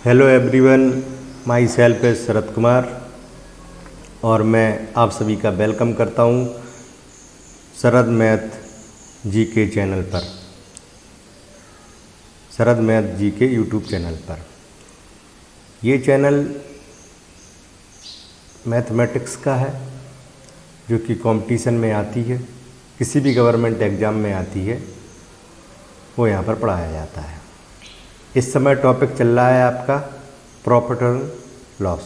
Hello everyone, my self है शरद कुमार और मैं आप सभी का वेलकम करता हूँ शरद मैथ जीके चैनल पर, शरद मैथ जीके यूट्यूब चैनल पर। ये चैनल मैथमेटिक्स का है जो कि कंपटीशन में आती है, किसी भी गवर्नमेंट एग्ज़ाम में आती है, वो यहाँ पर पढ़ाया जाता है। इस समय टॉपिक चल रहा है आपका प्रॉफिट एंड लॉस।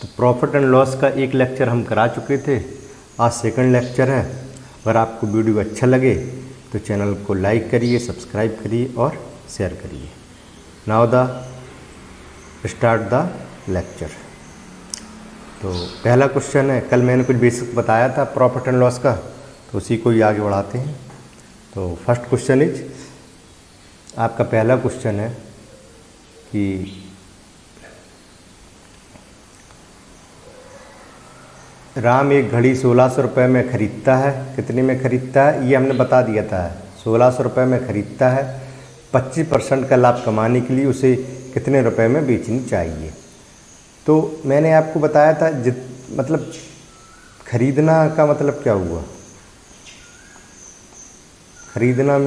तो प्रॉफिट एंड लॉस का एक लेक्चर हम करा चुके थे, आज सेकंड लेक्चर है। अगर आपको वीडियो अच्छा लगे तो चैनल को लाइक करिए, सब्सक्राइब करिए और शेयर करिए। Now start the lecture. तो पहला क्वेश्चन है, कल मैंने कुछ बेसिक बताया था प्रॉफिट एंड लॉस का, तो उसी को ही आगे बढ़ाते हैं। तो फर्स्ट क्वेश्चन इज, आपका पहला क्वेश्चन है कि राम एक घड़ी 1600 रुपये में ख़रीदता है। कितने में ख़रीदता है ये हमने बता दिया था। 1600 रुपये में ख़रीदता है। 25% का लाभ कमाने के लिए उसे कितने रुपए में बेचनी चाहिए। तो मैंने आपको बताया था मतलब खरीदना का मतलब क्या हुआ। खरीदना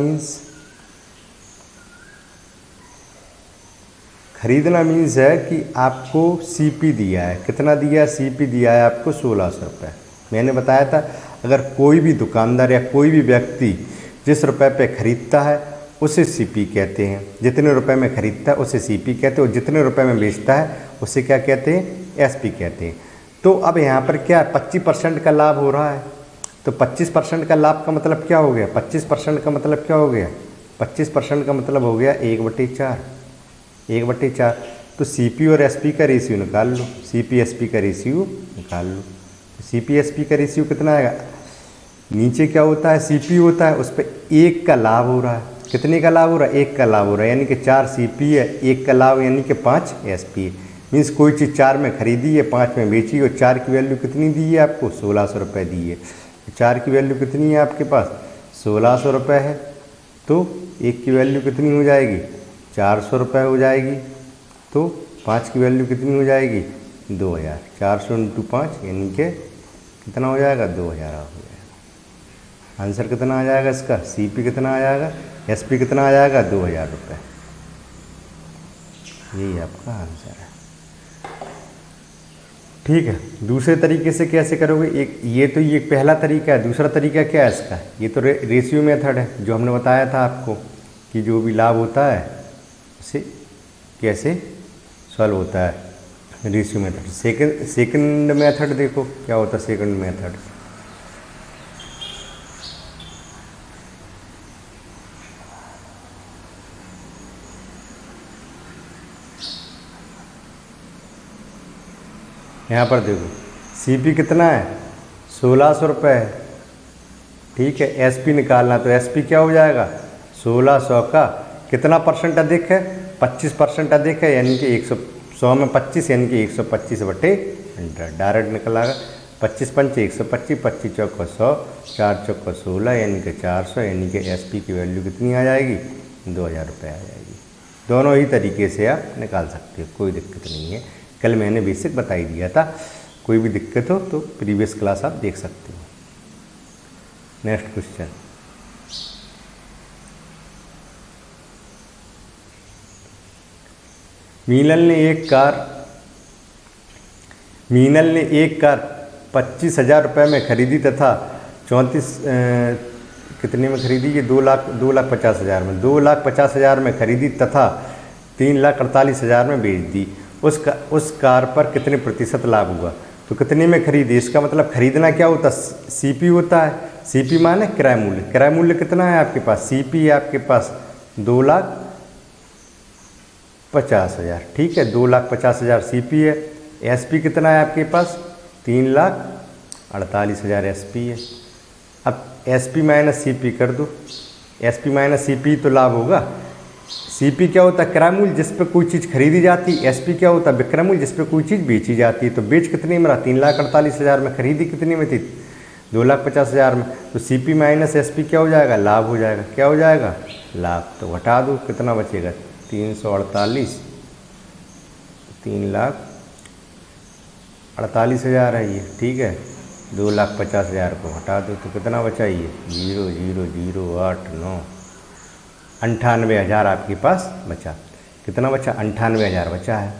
मीन्स है कि आपको सीपी दिया है। कितना दिया है? सीपी दिया है आपको 1600 रुपये। मैंने बताया था अगर कोई भी दुकानदार या कोई भी व्यक्ति जिस रुपए पे ख़रीदता है उसे सीपी कहते हैं, जितने रुपए में ख़रीदता है उसे सीपी कहते हैं, और जितने रुपए में बेचता है उसे क्या कहते हैं? एसपी कहते हैं। तो अब यहाँ पर क्या 25% का लाभ हो रहा है। तो 25% का लाभ का मतलब क्या हो गया? 25% का मतलब क्या हो गया? 25% का मतलब हो गया 1/4। 1/4। तो सीपी और एसपी का रेशियो निकाल लो। सीपी एसपी का रेशियो निकाल लो। सीपी एसपी का रेशियो कितना आएगा? नीचे क्या होता है? सीपी होता है, उस पर 1 का लाभ हो रहा है। कितने का लाभ हो रहा है? 1 का लाभ हो रहा है, यानी कि 4 सीपी है, 1 का लाभ यानी कि 5 एसपी है। मीन्स कोई चीज़ 4 में खरीदी है, 5 में बेची, और 4 की वैल्यू कितनी दी है आपको? 1600 रुपये दी है। 4 की वैल्यू कितनी है आपके पास? 1600 रुपये है। तो 1 की वैल्यू कितनी हो जाएगी? 400 रुपये हो जाएगी। तो 5 की वैल्यू कितनी हो जाएगी? 2000। 400 × 5 यानी कि कितना हो जाएगा? 2000 हो जाएगा। आंसर कितना आ जाएगा इसका? सीपी कितना आ जाएगा? एसपी कितना आ जाएगा? 2000 रुपये। यही आपका आंसर है। ठीक है, दूसरे तरीके से कैसे करोगे? ये पहला तरीका है। दूसरा तरीका क्या है इसका? ये तो रेशियो मेथड है जो हमने बताया था आपको कि जो भी लाभ होता है उसे कैसे सॉल्व होता है, रेशियो मेथड। सेकंड मेथड देखो क्या होता है। सेकंड मेथड यहाँ पर देखो, सीपी कितना है? 1600 रुपये है। ठीक है, एसपी निकालना, तो एसपी क्या हो जाएगा? 1600 का कितना परसेंट अधिक है? 25% अधिक है, यानी कि 100 में 25 यानी कि 125/100 डायरेक्ट निकल आएगा। 25 × 5 125, 25 चौका 100, 4 चौका 16 यानी कि 400, यानी कि एसपी की वैल्यू कितनी आ जाएगी? 2000 रुपये आ जाएगी। दोनों ही तरीके से आप निकाल सकते हो, कोई दिक्कत नहीं है। कल मैंने बेसिक बता ही दिया था। कोई भी दिक्कत हो तो प्रीवियस क्लास आप देख सकते हो। नेक्स्ट क्वेश्चन, मीनल ने एक कार 25,000 रुपये में खरीदी तथा 34 कितने में खरीदी? ये 2,50,000 में। 2,50,000 में खरीदी तथा 3,48,000 में बेच दी। उस कार पर कितने प्रतिशत लाभ हुआ? तो कितने में खरीदी, इसका मतलब खरीदना क्या होता है? सीपी होता है। सीपी माने क्रय मूल्य। क्रय मूल्य कितना है आपके पास? सीपी है आपके पास 2,50,000। ठीक है, 2,50,000 सीपी है। एसपी कितना है आपके पास? 3,48,000 एसपी है। अब एसपी माइनस सीपी कर दो। एसपी माइनस सीपी तो लाभ होगा। सीपी क्या होता है? क्रय मूल्य, जिस पे कोई चीज़ खरीदी जाती है। एसपी क्या होता है? विक्रय मूल्य, जिस पे कोई चीज़ बेची जाती है। तो बेच कितने में रहा? 3,48,000 में। खरीदी कितने में थी? 2,50,000 में। तो सीपी माइनस एसपी क्या हो जाएगा? लाभ हो जाएगा। क्या हो जाएगा? लाभ। तो घटा दो, कितना बचेगा? 348 3,48,000 है ये, ठीक है। 2,50,000 को हटा दो तो कितना बचा ये 0,0,0,8,9 98,000 आपके पास बचा। कितना बचा 98,000 बचा है।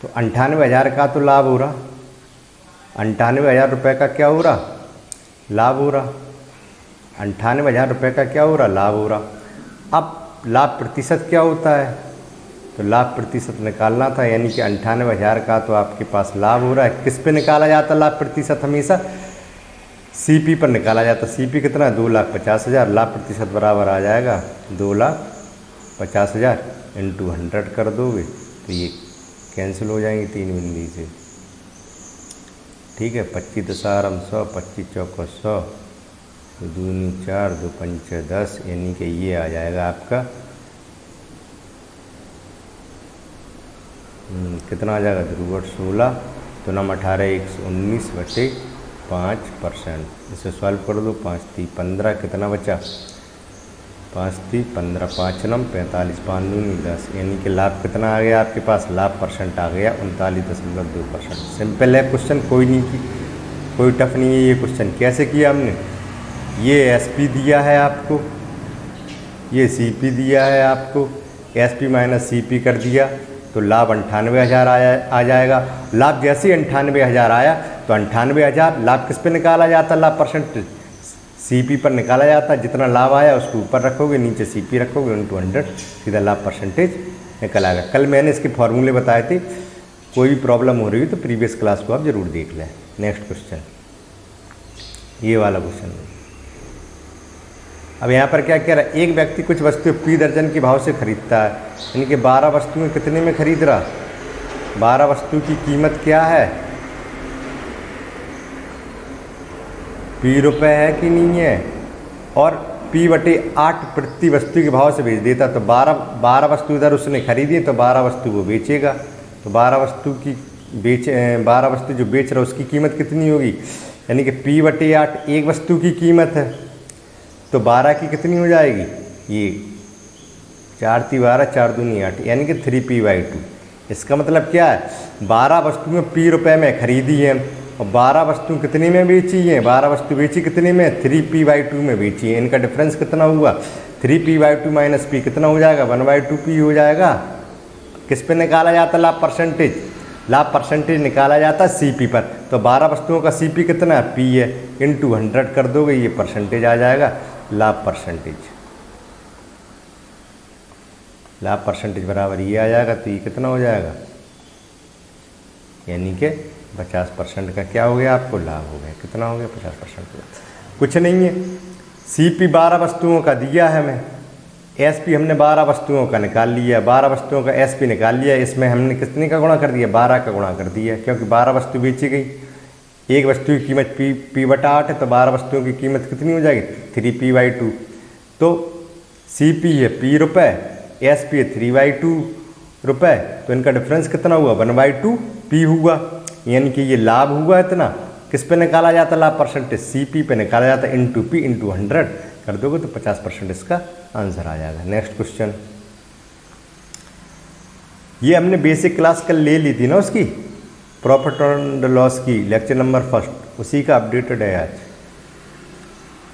तो 98,000 का तो लाभ हो रहा, 98,000 रुपये का क्या हो रहा, लाभ हो रहा। 98,000 रुपये का क्या हो रहा, लाभ हो रहा। अब लाभ प्रतिशत क्या होता है, तो लाभ प्रतिशत निकालना था, यानी कि 98,000 का तो आपके पास लाभ हो रहा है। किस पे निकाला जाता लाभ प्रतिशत, हमेशा सीपी पर निकाला जाता। सीपी कितना 2,50,000, लाभ प्रतिशत बराबर आ जाएगा 2,50,000 इंटू 100 कर दोगे तो ये कैंसिल हो जाएंगे 3 बिंदी से, ठीक है। 25 दसारम 100, 25 चौको 100, 2 दूनी 4, 2 पंचे 10, यानी कि ये आ जाएगा आपका कितना आ जाएगा 16, तो नम 18 119/5%। इसे सॉल्व कर दो, 5 3 15, कितना बचा 5 3 15, 5 नम 45, 5 दूनी 10, यानी कि लाभ कितना आ गया आपके पास, लाभ परसेंट आ गया 39.2%। सिंपल है क्वेश्चन, कोई नहीं की कोई टफ नहीं है ये क्वेश्चन। कैसे किया हमने, ये एसपी दिया है आपको, ये सीपी दिया है आपको, एसपी माइनस सीपी कर दिया तो लाभ 98,000 आ जाएगा। लाभ जैसे ही 98,000 आया तो 98,000 लाभ किस पे निकाला जाता, लाभ परसेंटेज सीपी पर निकाला जाता। जितना लाभ आया उसको ऊपर रखोगे, नीचे सीपी रखोगे, इंटू 100, सीधा लाभ परसेंटेज निकल आएगा। कल मैंने इसके फॉर्मूले बताए थे, कोई भी प्रॉब्लम हो रही है तो प्रीवियस क्लास को आप जरूर देख लें। नेक्स्ट क्वेश्चन, ये वाला क्वेश्चन। अब यहाँ पर क्या कह रहा है, एक व्यक्ति कुछ वस्तुएं P दर्जन के भाव से खरीदता है, यानी कि 12 वस्तुएं कितने में खरीद रहा, 12 वस्तु की कीमत क्या है, P रुपये है कि नहीं है, और P/8 प्रति वस्तु के भाव से बेच देता। तो 12 वस्तु इधर उसने खरीदी तो 12 वस्तु वो बेचेगा। तो 12 वस्तु जो बेच रहा है उसकी कीमत कितनी होगी, यानी कि P/8 एक वस्तु की कीमत है, तो 12 की कितनी हो जाएगी, ये 4 3 12, 4 दूनी 8, यानी कि 3P/2। इसका मतलब क्या है, 12 वस्तुएं P रुपये में खरीदी हैं और 12 वस्तु कितने में बेची हैं, 12 वस्तु बेची कितने में, 3P/2 में बेची है। इनका डिफरेंस कितना हुआ, 3P/2 माइनस P कितना हो जाएगा, 1/2P हो जाएगा। किस पे निकाला जाता लाभ परसेंटेज, लाभ परसेंटेज निकाला जाता सीपी पर। तो 12 वस्तुओं का सीपी कितना है, P है, इंटू 100 कर दोगे, ये परसेंटेज आ जाएगा लाभ परसेंटेज। लाभ परसेंटेज बराबर ये आ जाएगा, तो ये कितना हो जाएगा, यानी कि 50% का क्या हो गया आपको लाभ हो गया। कितना हो गया 50% का, कुछ नहीं है। सीपी 12 वस्तुओं का दिया है हमें, एसपी हमने 12 वस्तुओं का निकाल लिया, 12 वस्तुओं का एसपी निकाल लिया। इसमें हमने कितने का गुणा कर दिया, 12 का गुणा कर दिया, क्योंकि 12 वस्तु बेची गई। एक वस्तु की कीमत P/8 है, तो 12 वस्तुओं की कीमत कितनी हो जाएगी, 3P/2। तो सीपी है P रुपये, एसपी है 3/2 रुपये, तो इनका डिफरेंस कितना हुआ, 1/2P हुआ, यानी कि ये लाभ हुआ इतना। किस पे निकाला जाता लाभ परसेंटेज, सीपी पे निकाला जाता, इंटू P इंटू 100 कर दोगे तो 50% इसका आंसर आ जाएगा। नेक्स्ट क्वेश्चन, ये हमने बेसिक क्लास कल ले ली थी ना उसकी, प्रॉफिट एंड लॉस की, लेक्चर नंबर 1, उसी का अपडेटेड है आज।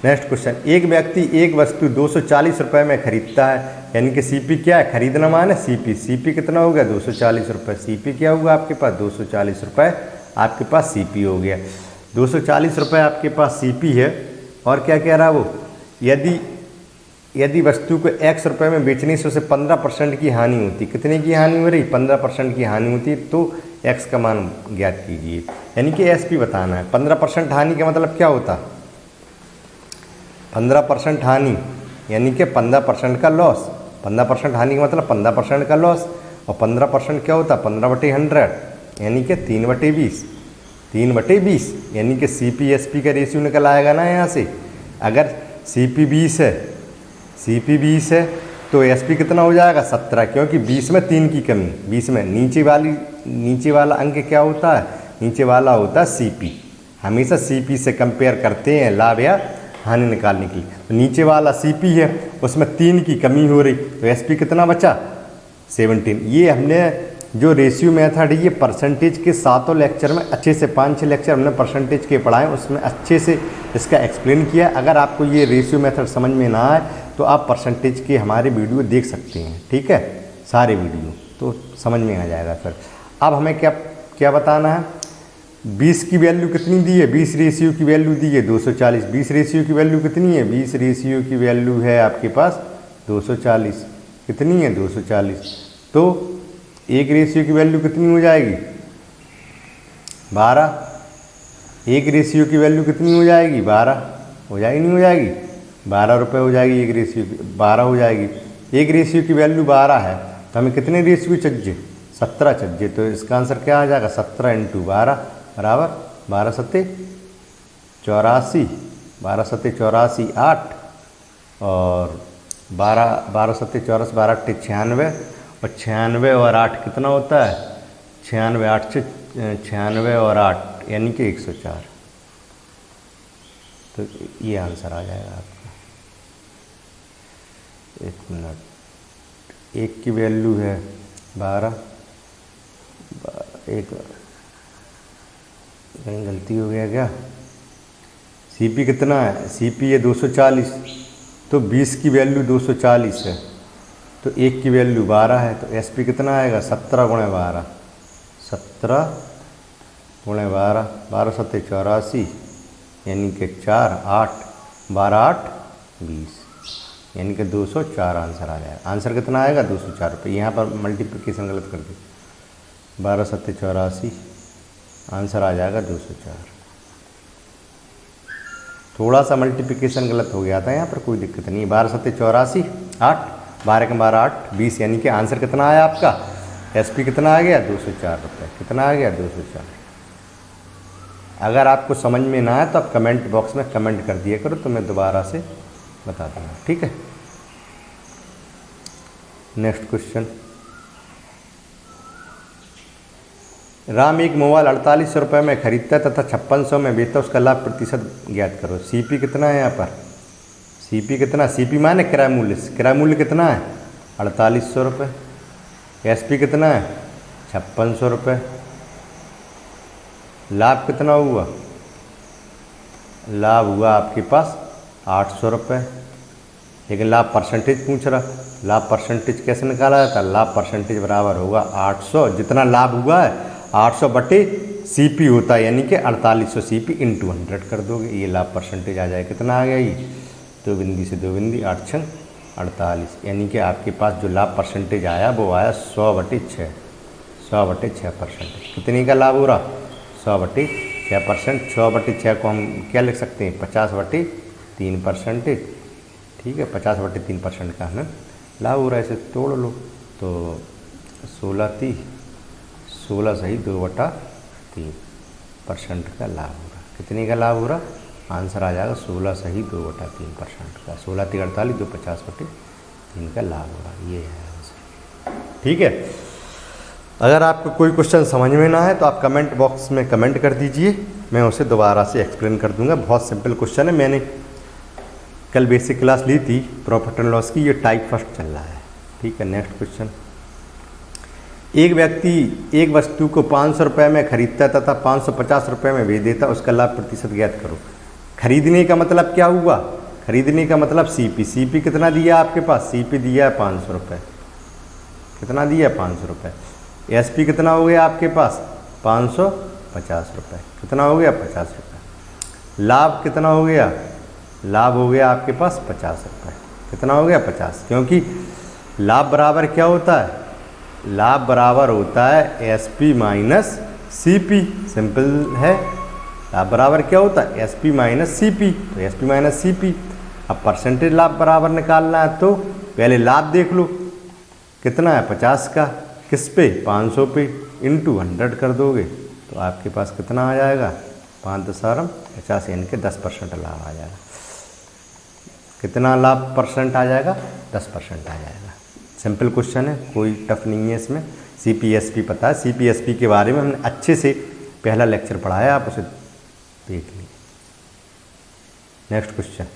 नेक्स्ट क्वेश्चन, एक व्यक्ति एक वस्तु 240 रुपये में खरीदता है, यानी कि सीपी क्या है, खरीदना माने सीपी। सीपी कितना हो गया 240 रुपये, सीपी क्या हुआ आपके पास 240 रुपये आपके पास सीपी हो गया। 240 रुपये आपके पास सीपी है, और क्या कह रहा है वो, यदि वस्तु को X रुपये में बेचने से उसे 15% की हानि होती, कितने की हानि हो रही, 15% की हानि होती, तो X का मान ज्ञात कीजिए, यानी कि SP बताना है। 15% हानि का मतलब क्या होता, 15% हानि यानी कि 15% का लॉस। 15% हानि का मतलब 15% का लॉस, और 15% क्या होता, 15/100 यानी कि 3/20, 3/20, यानी कि CP/SP का रेशियो निकल आएगा ना यहाँ से। अगर CP 20 है, CP 20 है तो SP कितना हो जाएगा 17, क्योंकि 20 में 3 की कमी, 20 में नीचे वाला अंक क्या होता है, नीचे वाला होता है CP। हमेशा CP से कंपेयर करते हैं लाभ या हानि निकालने के लिए। तो नीचे वाला CP है, उसमें 3 की कमी हो रही, तो SP कितना बचा 17। ये हमने जो रेशियो मेथड है ये परसेंटेज के सातों लेक्चर में अच्छे से 5-6 लेक्चर हमने परसेंटेज के पढ़ाए, उसमें अच्छे से इसका एक्सप्लेन किया। अगर आपको ये रेशियो मेथड समझ में ना आए तो आप परसेंटेज के हमारे वीडियो देख सकते हैं, ठीक है, सारे वीडियो तो समझ में आ जाएगा। फिर अब हमें क्या क्या बताना है, 20 की वैल्यू कितनी दी है, 20 रेशियो की वैल्यू दी है 240। 20 रेशियो की वैल्यू कितनी है, 20 रेशियो की वैल्यू है आपके पास 240। कितनी है 240, तो एक रेशियो की वैल्यू कितनी हो जाएगी 12। एक रेशियो की वैल्यू कितनी हो जाएगी 12 हो जाएगी, नहीं हो जाएगी, 12 रुपये हो जाएगी। एक रेशियो की 12 हो जाएगी। एक रेशियो की वैल्यू 12 है तो हमें कितने रेशियो चाहिए 17 चाहिए। तो इसका आंसर क्या आ जाएगा 17 × 12 बराबर 12 सत्ते 84, 12 सत्ते 84 8 और 12 सत्ते 84, 12 अट्ठे 96 और 96 और 8 कितना होता है 96, 8 से 96 और 8 यानी कि 104। तो ये आंसर आ जाएगा आपका। एक मिनट, एक की वैल्यू है 12, एक कहीं गलती हो गया क्या, सीपी कितना है, सीपी है 240, तो 20 की वैल्यू 240 है तो एक की वैल्यू 12 है, तो एसपी कितना आएगा 17 × 12, 17 × 12, 12 सत्ते 84 यानी कि 4, 8, 12 8 20 यानी कि 204 आंसर आ जाएगा। आंसर कितना आएगा 204 रुपये। यहाँ पर मल्टीप्लिकेशन गलत कर दी, 12 सत्ते 84 आंसर आ जाएगा 204। थोड़ा सा मल्टीप्लिकेशन गलत हो गया था, यहाँ पर कोई दिक्कत नहीं है। 12 सत्ते 84 8, 12 के 12 8 20 यानी कि आंसर कितना आया आपका, एसपी कितना आ गया 204 रुपये। कितना आ गया 204। अगर आपको समझ में ना आए तो आप कमेंट बॉक्स में कमेंट कर दिया करो, तो मैं दोबारा से बता दूँगा, ठीक है। नेक्स्ट क्वेश्चन, राम एक मोबाइल 4800 रुपये में खरीदता है तथा 5600 में बेचता, उसका लाभ प्रतिशत ज्ञात करो। सीपी कितना है यहाँ पर, सीपी कितना, सीपी माने क्रय मूल्य, क्रय मूल्य कितना है 4800 रुपये। एसपी कितना है 5600 रुपये। लाभ कितना हुआ, लाभ हुआ आपके पास 800 रुपये। लेकिन लाभ परसेंटेज पूछ रहा, लाभ परसेंटेज कैसे निकाला जाता है, लाभ परसेंटेज बराबर होगा 800, जितना लाभ हुआ है 800 बटे सीपी होता है यानी कि 4800 सीपी × 100 कर दोगे, ये लाभ परसेंटेज आ जाए। कितना आ गया ये, 2 बिंदी से 2 बिंदी 8 छंग 48, यानी कि आपके पास जो लाभ परसेंटेज आया वो आया 100 बटे 6, 100 बटे 6%। कितने का लाभ हो रहा 100 बटे 6%। 100 बटे 6 को हम क्या लिख सकते हैं 50 बटे 3%, ठीक है। 50 बटे 3% का हमें लाभ हो रहा है, इसे तोड़ लो तो 16 सही 2/3% का लाभ हो रहा। कितने का लाभ हो रहा, आंसर आ जाएगा 16 सही 2/3% का। 16 × 3 = 48, 2 50 बटे 3 का लाभ हो रहा, ये है आंसर, ठीक है। अगर आपको कोई क्वेश्चन समझ में ना है तो आप कमेंट बॉक्स में कमेंट कर दीजिए, मैं उसे दोबारा से एक्सप्लेन कर दूंगा। बहुत सिंपल क्वेश्चन है, मैंने कल बेसिक क्लास ली थी प्रॉफिट एंड लॉस की, ये टाइप फर्स्ट चल रहा है, ठीक है। नेक्स्ट क्वेश्चन, एक व्यक्ति एक वस्तु को 500 रुपये में खरीदता है तथा 550 रुपये में बेच देता, उसका लाभ प्रतिशत ज्ञात करो। खरीदने का मतलब क्या हुआ, खरीदने का मतलब सीपी, सीपी कितना दिया आपके पास, सीपी दिया है 500 रुपये। कितना दिया है 500 रुपये। एसपी कितना हो गया आपके पास 550 रुपये। कितना हो गया 50 रुपये। लाभ कितना हो गया, लाभ हो गया आपके पास 50 रुपये। कितना हो गया 50, क्योंकि लाभ बराबर क्या होता है, लाभ बराबर होता है एसपी माइनस सीपी, सिंपल है। लाभ बराबर क्या होता है एसपी माइनस सीपी, तो एसपी माइनस सीपी। अब परसेंटेज लाभ बराबर निकालना है तो पहले लाभ देख लो कितना है 50 का, किस पे 500 पे, × 100 कर दोगे तो आपके पास कितना आ जाएगा 5×50 यानी कि 10% लाभ आ जाएगा। कितना लाभ परसेंट आ जाएगा 10% आ जाएगा। सिंपल क्वेश्चन है, कोई टफ नहीं है इसमें। सीपीएसपी पता है, सीपीएसपी के बारे में हमने अच्छे से पहला लेक्चर पढ़ाया, आप उसे देख लीजिए। नेक्स्ट क्वेश्चन,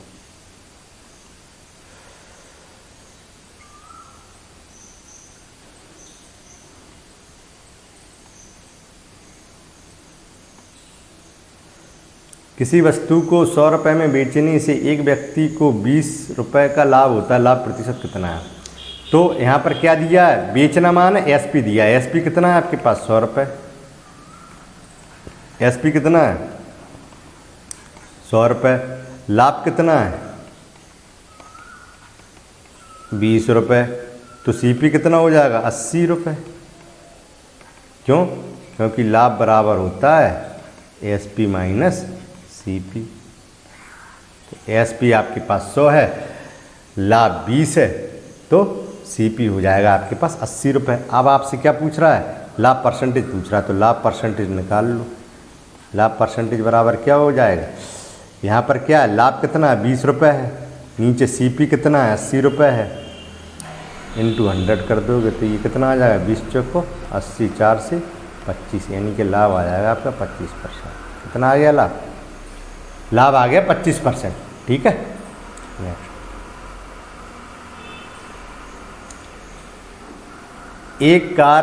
किसी वस्तु को 100 रुपये में बेचने से एक व्यक्ति को 20 रुपये का लाभ होता है, लाभ प्रतिशत कितना है? तो यहाँ पर क्या दिया है? बेचना मान एसपी दिया है। एसपी कितना है आपके पास? 100 रुपये। एसपी कितना है? 100 रुपये। लाभ कितना है? 20 रुपये। तो सीपी कितना हो जाएगा? 80 रुपये। क्यों? क्योंकि लाभ बराबर होता है एसपी माइनस सीपी। तो एसपी आपके पास 100 है, लाभ 20 है, तो सीपी हो जाएगा आपके पास 80 रुपये। अब आपसे क्या पूछ रहा है? लाभ परसेंटेज पूछ रहा है, तो लाभ परसेंटेज निकाल लो। लाभ परसेंटेज बराबर क्या हो जाएगा? यहाँ पर क्या है? लाभ कितना है? 20 रुपये है। नीचे सीपी कितना है? 80 रुपये है। इंटू 100 कर दोगे तो ये कितना आ जाएगा? 20 चौको 80, 4 से 25, यानी कि लाभ आ जाएगा आपका 25%। कितना आ गया लाभ? लाभ आ गया 25%। ठीक है। नेक्स्ट, एक कार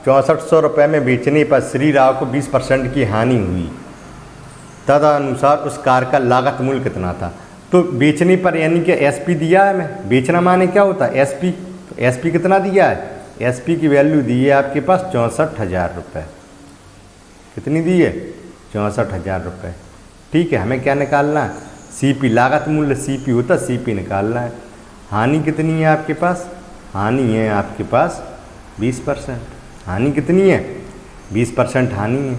6400 रुपये में बेचने पर श्री राव को 20% की हानि हुई, तदनुसार उस कार का लागत मूल्य कितना था? तो बेचने पर यानी कि एसपी दिया है मैं। बेचना माने क्या होता है? एसपी। तो एसपी कितना दिया है? एसपी की वैल्यू दी है आपके पास 64,000 रुपये। कितनी दी है? 64,000 रुपये। ठीक है। हमें क्या निकालना है? सीपी। लागत मूल्य सीपी होता है, सीपी निकालना है। हानि कितनी है आपके पास? हानि है आपके पास 20%। हानि कितनी है? 20% हानि है।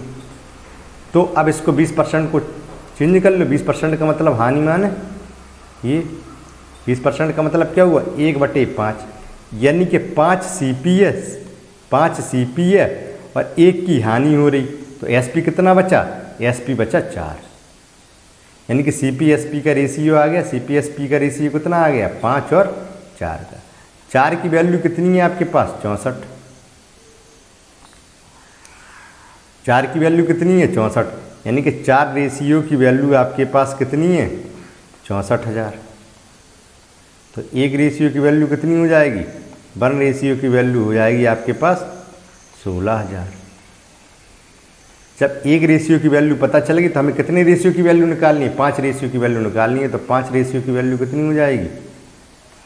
तो अब इसको 20% को चेंज कर लो। 20% का मतलब हानि माने ये 20% का मतलब क्या हुआ? 1/5, यानी कि 5 सीपी है, 5 सीपी है और 1 की हानि हो रही। तो एसपी कितना बचा? एसपी बचा 4, यानी कि सीपी एसपी का रेशियो आ गया। सीपी एसपी का रेशियो कितना आ गया? 5 और 4 का। 4 की वैल्यू कितनी है आपके पास? 64। 4 की वैल्यू कितनी है? 64, यानी कि 4 रेशियो की वैल्यू आपके पास कितनी है? 64,000। तो 1 रेशियो की वैल्यू कितनी हो जाएगी? 1 रेशियो की वैल्यू हो जाएगी आपके पास 16,000। जब 1 रेशियो की वैल्यू पता चल गई तो हमें कितने रेशियो की वैल्यू निकालनी है? 5 रेशियो की वैल्यू निकालनी है। तो 5 रेशियो की वैल्यू कितनी हो जाएगी?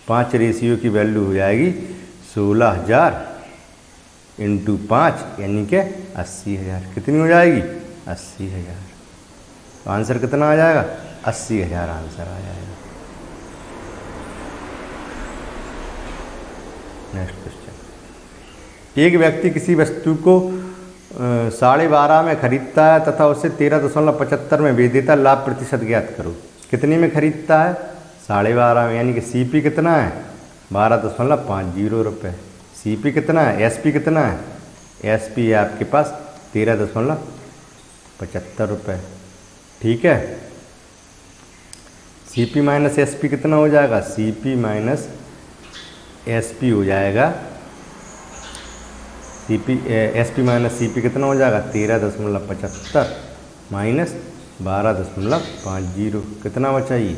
5 रेशियो की वैल्यू हो जाएगी 16,000 इंटू 5, यानी कि 80,000। कितनी हो जाएगी? 80,000। तो आंसर कितना आ जाएगा? 80,000 आंसर आ जाएगा। नेक्स्ट क्वेश्चन, एक व्यक्ति किसी वस्तु को 12.5 में खरीदता है तथा उसे 13.75 में बेच देता है, लाभ प्रतिशत ज्ञात करो। कितने में खरीदता है? 12.5 में, यानी कि सीपी कितना है? 12.50 रुपये। सीपी कितना है? एसपी कितना है? एसपी है आपके पास 13.75 रुपये। ठीक है। सीपी माइनस एसपी कितना हो जाएगा? सीपी माइनस एसपी हो जाएगा, सीपी एसपी माइनस सीपी कितना हो जाएगा? 13.75 माइनस 12.50। कितना बचा ये?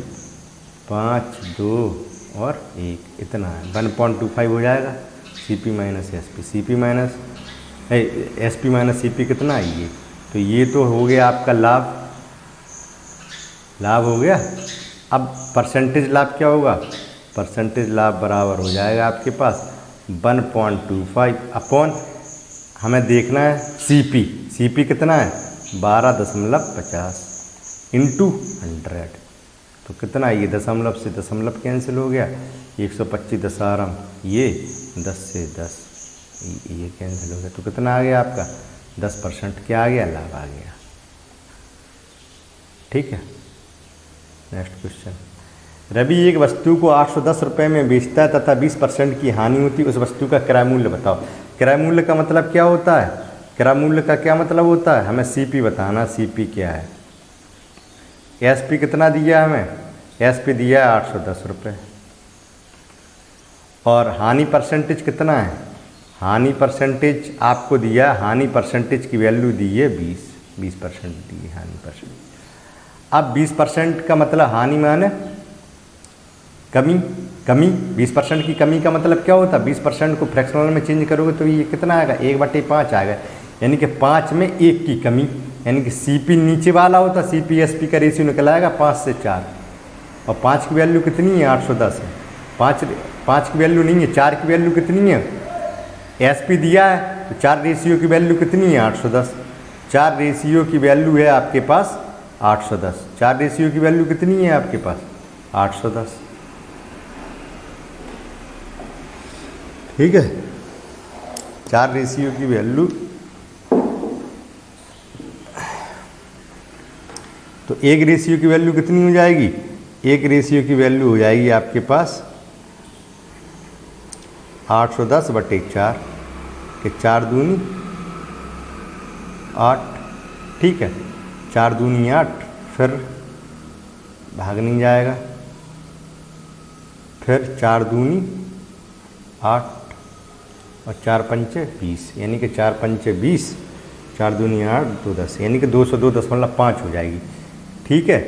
5, 2 और 1, इतना है 1.25 हो जाएगा। CP minus SP, CP minus SP minus CP कितना है ये? तो ये तो हो गया आपका लाभ। लाभ हो गया। अब परसेंटेज लाभ क्या होगा? परसेंटेज लाभ बराबर हो जाएगा आपके पास 1.25 अपॉन, हमें देखना है सीपी। सीपी कितना है? 12.50 इंटू 100। तो कितना है ये? दशमलव से दशमलव कैंसिल हो गया। 125 दशारम, ये 10 से 10 ये कैंसिल हो गया। तो कितना आ गया आपका? 10% क्या आ गया? लाभ आ गया। ठीक है। नेक्स्ट क्वेश्चन, रवि एक वस्तु को 810 रुपये में बेचता है तथा 20% की हानि होती है, उस वस्तु का क्रय मूल्य बताओ। क्रय मूल्य का मतलब क्या होता है? क्रय मूल्य का क्या मतलब होता है? हमें सीपी बताना। सीपी क्या है? एसपी कितना दिया है हमें? एसपी दिया है 810 रुपये। और हानि परसेंटेज कितना है? हानि परसेंटेज आपको दिया, हानि परसेंटेज की वैल्यू दी है 20% दी है हानि परसेंटेज। अब 20% का मतलब हानि माने कमी। कमी 20% की कमी का मतलब क्या होता है? 20% को फ्रैक्शनल में चेंज करोगे तो ये कितना आएगा? 1/5 आएगा, यानी कि 5 में 1 की कमी। यानी कि सीपी नीचे वाला होता, सीपी एसपी का रेशियो निकल आएगा 5 से 4, और 5 की वैल्यू कितनी है 810 है। 5 की वैल्यू नहीं है, 4 की वैल्यू कितनी है, एसपी दिया है तो 4 रेशियो की वैल्यू कितनी है 810। 4 रेशियो की वैल्यू है आपके पास 810। 4 रेशियो की वैल्यू कितनी है आपके पास 810। ठीक है, 4 रेशियो की वैल्यू, तो 1 रेशियो की वैल्यू कितनी हो जाएगी, 1 रेशियो की वैल्यू हो जाएगी आपके पास 810/4 कि 4 दूनी 8। ठीक है, 4 दूनी 8, फिर भाग नहीं जाएगा, फिर 4 दूनी 8 और 4 पंचे 20, यानी कि 4 पंचे 20, 4 दूनी 8, 2 10, यानी कि 202.5 हो जाएगी। ठीक है,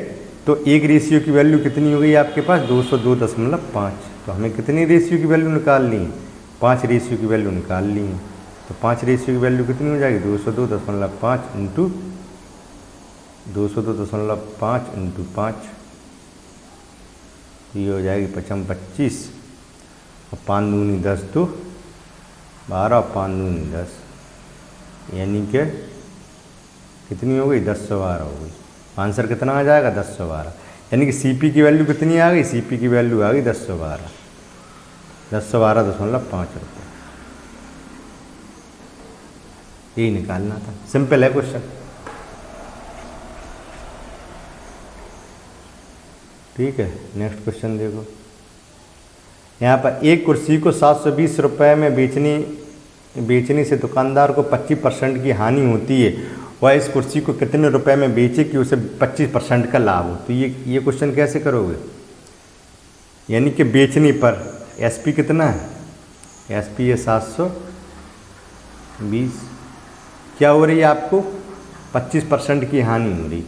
तो 1 रेशियो की वैल्यू कितनी हो गई आपके पास 202.5। तो हमें कितनी रेशियो की वैल्यू निकालनी है, 5 रेशियो की वैल्यू निकाल ली है। तो 5 रेशियो की वैल्यू कितनी हो जाएगी 202.5 इंटू 202.5 इंटू 5, ये हो जाएगी 5 25, और 5 दूनी 10, 2 12, 5 दूनी 10, यानी कि कितनी हो गई 1012 हो गई। आंसर कितना आ जाएगा 1012, यानी कि सीपी की वैल्यू कितनी आ गई, सीपी की वैल्यू आ गई 1012, 1012.5 रुपये। यही निकालना था, सिंपल है क्वेश्चन। ठीक है, नेक्स्ट क्वेश्चन देखो। यहाँ पर एक कुर्सी को 720 रुपये में बेचने से दुकानदार को 25% की हानि होती है, वह इस कुर्सी को कितने रुपए में बेचे कि उसे 25% का लाभ हो। तो ये क्वेश्चन कैसे करोगे, यानी कि बेचने पर एसपी कितना है, एसपी है 720, क्या हो रही है आपको 25% की हानि हो रही,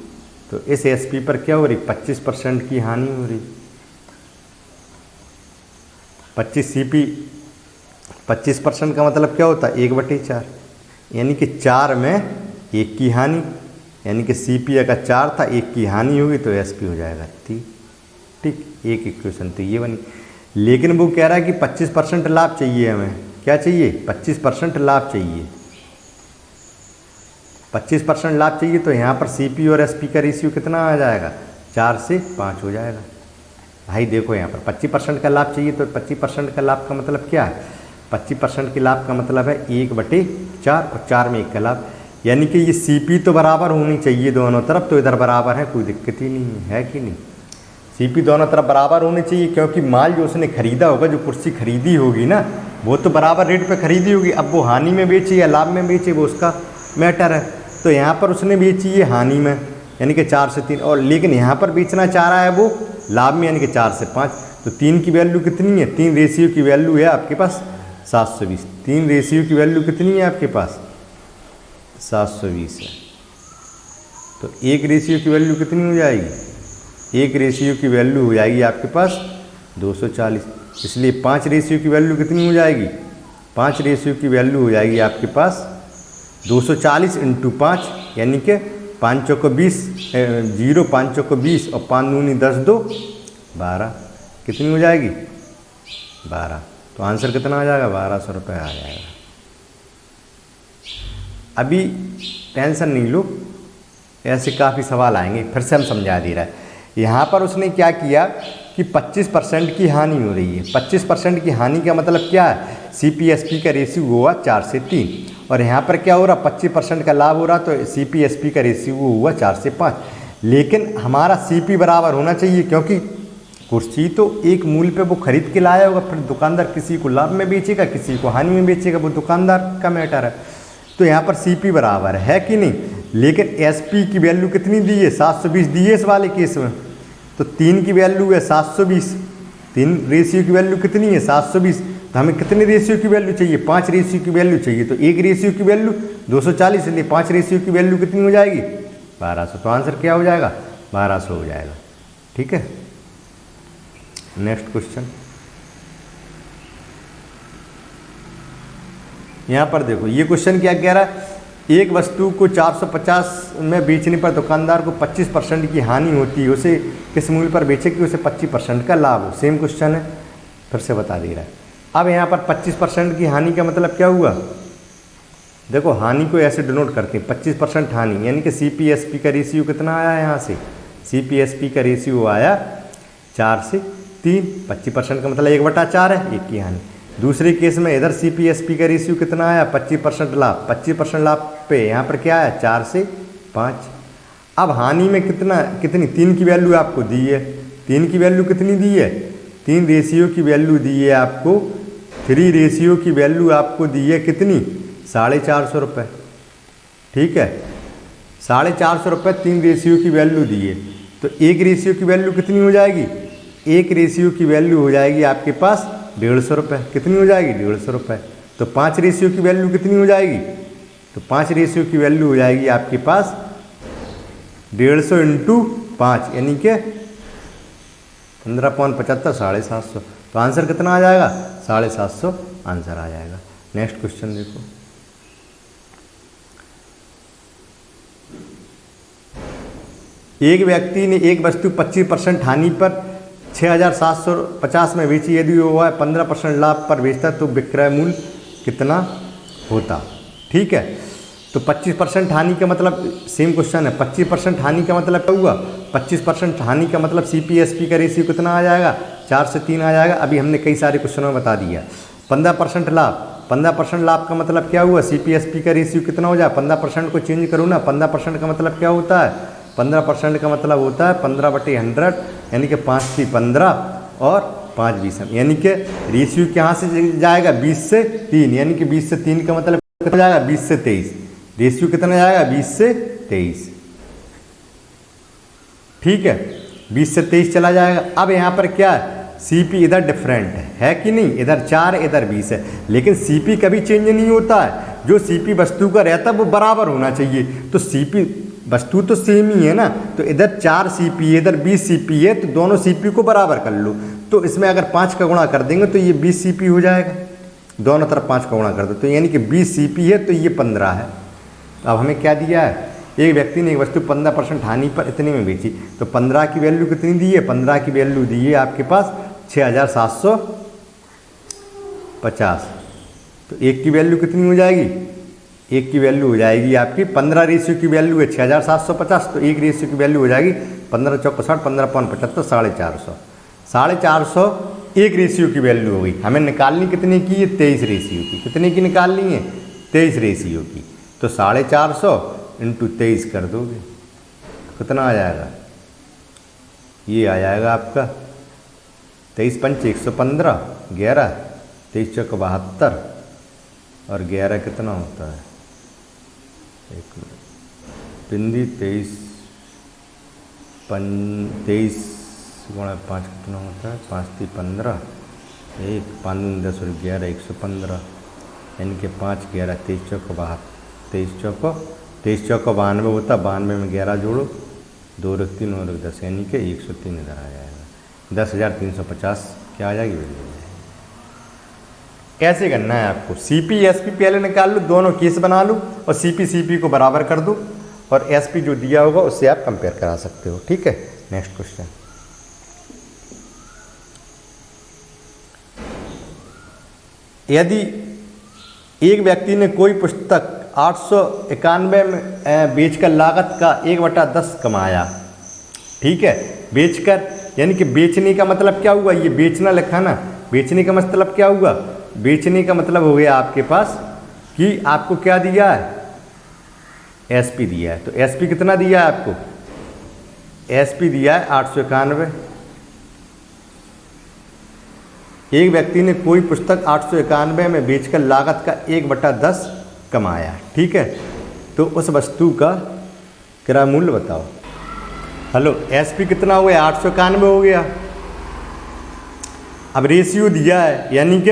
तो इस एसपी पर क्या हो रही 25% की हानि हो रही। 25 सीपी 25% का मतलब क्या होता है 1/4, यानी कि 4 में 1 की हानि, यानी कि सीपी अगर 4 था 1 की हानि होगी तो एसपी हो जाएगा 3। ठीक, एक इक्वेशन तो ये बनी। लेकिन वो कह रहा है कि 25% लाभ चाहिए, हमें क्या चाहिए 25% लाभ चाहिए, 25% लाभ चाहिए। तो यहाँ पर सीपी और एसपी का रेशियो कितना आ जाएगा 4 से 5 हो जाएगा। भाई देखो यहाँ पर 25% का लाभ चाहिए, तो 25% का लाभ का मतलब क्या है, 25% के लाभ का मतलब है 1/4 और 4 में 1 का लाभ, यानी कि ये सीपी तो बराबर होनी चाहिए दोनों तरफ, तो इधर बराबर है, कोई दिक्कत ही नहीं है कि नहीं। सीपी दोनों तरफ बराबर होनी चाहिए, क्योंकि माल जो उसने खरीदा होगा, जो कुर्सी खरीदी होगी ना, वो तो बराबर रेट पे खरीदी होगी। अब वो हानि में बेचे या लाभ में बेचे वो उसका मैटर है। तो यहाँ पर उसने बेची है हानि में, यानी कि 4 से 3, और लेकिन यहाँ पर बेचना चाह रहा है वो लाभ में, यानी कि 4 से 5। तो 3 की वैल्यू कितनी है, 3 रेशियो की वैल्यू है आपके पास 720। 3 रेशियो की वैल्यू कितनी है आपके पास 720 है। तो 1 रेशियो की वैल्यू कितनी हो जाएगी, 1 रेशियो की वैल्यू हो जाएगी आपके पास 240। इसलिए 5 रेशियो की वैल्यू कितनी हो जाएगी, 5 रेशियो की वैल्यू हो जाएगी आपके पास 240 इंटू 5, यानी कि 5 चौको 20, 0 5 चौको 20 और 5 दूनी 10, 2 12, कितनी हो जाएगी 12। तो आंसर कितना आ जाएगा 1200 रुपये आ जाएगा। अभी टेंशन नहीं लो, ऐसे काफ़ी सवाल आएंगे, फिर से हम समझा दे रहा है। यहाँ पर उसने क्या किया कि 25% की हानि हो रही है। 25% की हानि का मतलब क्या है, CPSP का रेशियो हुआ 4 से 3, और यहाँ पर क्या हो रहा 25% का लाभ हो रहा, तो CPSP का रेशियो हुआ 4 से 5। लेकिन हमारा CP बराबर होना चाहिए, क्योंकि कुर्सी तो एक मूल्य पे वो खरीद के लाया होगा, फिर दुकानदार किसी को लाभ में बेचेगा, किसी को हानि में बेचेगा, वो दुकानदार का मैटर है। तो यहाँ पर CP बराबर है कि नहीं। लेकिन SP की वैल्यू कितनी दी है 720 दी है इस वाले केस में, तो 3 की वैल्यू है 720, 3 रेशियो की वैल्यू कितनी है 720। तो हमें कितने रेशियो की वैल्यू चाहिए, 5 रेशियो की वैल्यू चाहिए। तो 1 रेशियो की वैल्यू 240, इसलिए 5 रेशियो की वैल्यू कितनी हो जाएगी 1200। तो आंसर क्या हो जाएगा 1200 हो जाएगा। ठीक है, नेक्स्ट क्वेश्चन। यहाँ पर देखो ये क्वेश्चन क्या कह रहा है एक वस्तु को 450 में बेचने पर दुकानदार को 25% की हानि होती है, उसे किस मूल्य पर बेचे कि उसे 25% का लाभ हो। सेम क्वेश्चन है, फिर से बता दे रहा है। अब यहाँ पर 25% की हानि का मतलब क्या हुआ, देखो हानि को ऐसे डिनोट करते हैं 25% हानि, यानी कि CPSP का रेशियो कितना आया है, यहाँ से CPSP का रेशियो आया 4 से 3, 25% का मतलब 1/4 है, 1 की हानि। दूसरे केस में इधर CPSP का रेशियो कितना आया 25% लाभ, 25% लाभ पे यहाँ पर क्या आया 4 से 5। अब हानि में कितनी 3 की वैल्यू आपको दी है, 3 की वैल्यू कितनी दी है, 3 रेशियो की वैल्यू दी है आपको, 3 रेशियो की वैल्यू आपको दी है कितनी 450 रुपये। ठीक है, 450 रुपये 3 रेशियो की वैल्यू दी है, तो 1 रेशियो की वैल्यू कितनी हो जाएगी, 1 रेशियो की वैल्यू हो जाएगी आपके पास 150 रुपये। कितनी हो जाएगी 150 रुपये। तो 5 रेशियो की वैल्यू कितनी हो जाएगी, तो 5 रेशियो की वैल्यू हो जाएगी आपके पास 150 इंटू 5 यानी कि 15.75 750। तो आंसर कितना आ जाएगा 750 आंसर आ जाएगा। नेक्स्ट क्वेश्चन देखो, एक व्यक्ति ने एक वस्तु 25% हानि पर 6750 में बेची, यदि वह 15% लाभ पर बेचता तो विक्रय मूल्य कितना होता। ठीक है, तो 25% हानि का मतलब सेम क्वेश्चन है, 25% हानि का मतलब क्या हुआ, 25% हानि का मतलब CPSP का रेशियो कितना आ जाएगा 4 से 3 आ जाएगा। अभी हमने कई सारे क्वेश्चनों में बता दिया। 15% लाभ, 15% लाभ का मतलब क्या हुआ, CPSP का रेशियो कितना हो जाए, 15% को चेंज करूँ ना, 15% का मतलब क्या होता है, 15% का मतलब होता है 15/100 यानी कि 5 से 15 और 5 20, यानी कि रेशियो कहाँ से जाएगा 20 से 3, यानी कि 20 से 3 का मतलब कितना जाएगा 20 से 23, रेशियो कितना जाएगा 20 से 23। ठीक है, 20 से 23 चला जाएगा। अब यहाँ पर क्या है, CP इधर डिफरेंट है कि नहीं, इधर 4 इधर 20 है, लेकिन CP कभी चेंज नहीं होता है। जो CP वस्तु का रहता है वो बराबर होना चाहिए, तो CP वस्तु तो सेम ही है ना, तो इधर 4 CP है इधर 20 CP है, तो दोनों CP को बराबर कर लो। तो इसमें अगर 5 का गुणा कर देंगे तो ये 20 CP हो जाएगा, दोनों तरफ 5 का गुणा कर दो, तो यानी कि 20 CP है तो ये 15 है। अब हमें क्या दिया है, एक व्यक्ति ने एक वस्तु 15% हानि पर इतने में बेची, तो 15 की वैल्यू कितनी दी है, 15 की वैल्यू दी है आपके पास 6750। तो 1 की वैल्यू कितनी हो जाएगी, 1 की वैल्यू हो जाएगी आपकी 15 रेशियो की वैल्यू है 6750, तो 1 रेशियो की वैल्यू हो जाएगी 15 चौक 60, 15.75 450। 450 1 रेशियो की वैल्यू हो गई। हमें निकालनी कितने की है, 23 रेशियो की। कितने की निकालनी है, 23 रेशियो की। तो 450 इंटू 23 कर दोगे, कितना आ जाएगा, ये आ जाएगा आपका 23 पंच 115, 11 23 चौक 72 और 11 कितना होता है, एक मिनट, पिंदी 23 गुणा 5 कितना होता है, 5 3 15, 1 5 10 और 11 115, यानी कि 5 11 23 चौक 72, 23 चौक 92 होता, 92 में 11 जोड़ो, 2 और 3 और 10 यानी कि 103 इधर आ जाएगा। 10,350 क्या आ जाएगी वैल्यू। कैसे करना है आपको, CPSP पहले निकाल लो, दोनों केस बना लो और CP को बराबर कर दो और SP जो दिया होगा उससे आप कंपेयर करा सकते हो। ठीक है, नेक्स्ट क्वेश्चन, यदि एक व्यक्ति ने कोई पुस्तक 891 में बेचकर लागत का 1/10 कमाया। ठीक है, बेचकर यानी कि बेचने का मतलब क्या हुआ, ये बेचना लिखा ना, बेचने का मतलब क्या हुआ, बेचने का मतलब हो गया आपके पास कि आपको क्या दिया है, SP दिया है। तो SP कितना दिया है आपको, SP दिया है 891। एक व्यक्ति ने कोई पुस्तक 891 में बेचकर लागत का 1/10 कमाया। ठीक है, तो उस वस्तु का क्रय मूल्य बताओ। हेलो, SP कितना हो गया, 891 हो गया। अब रेशियो दिया है यानी कि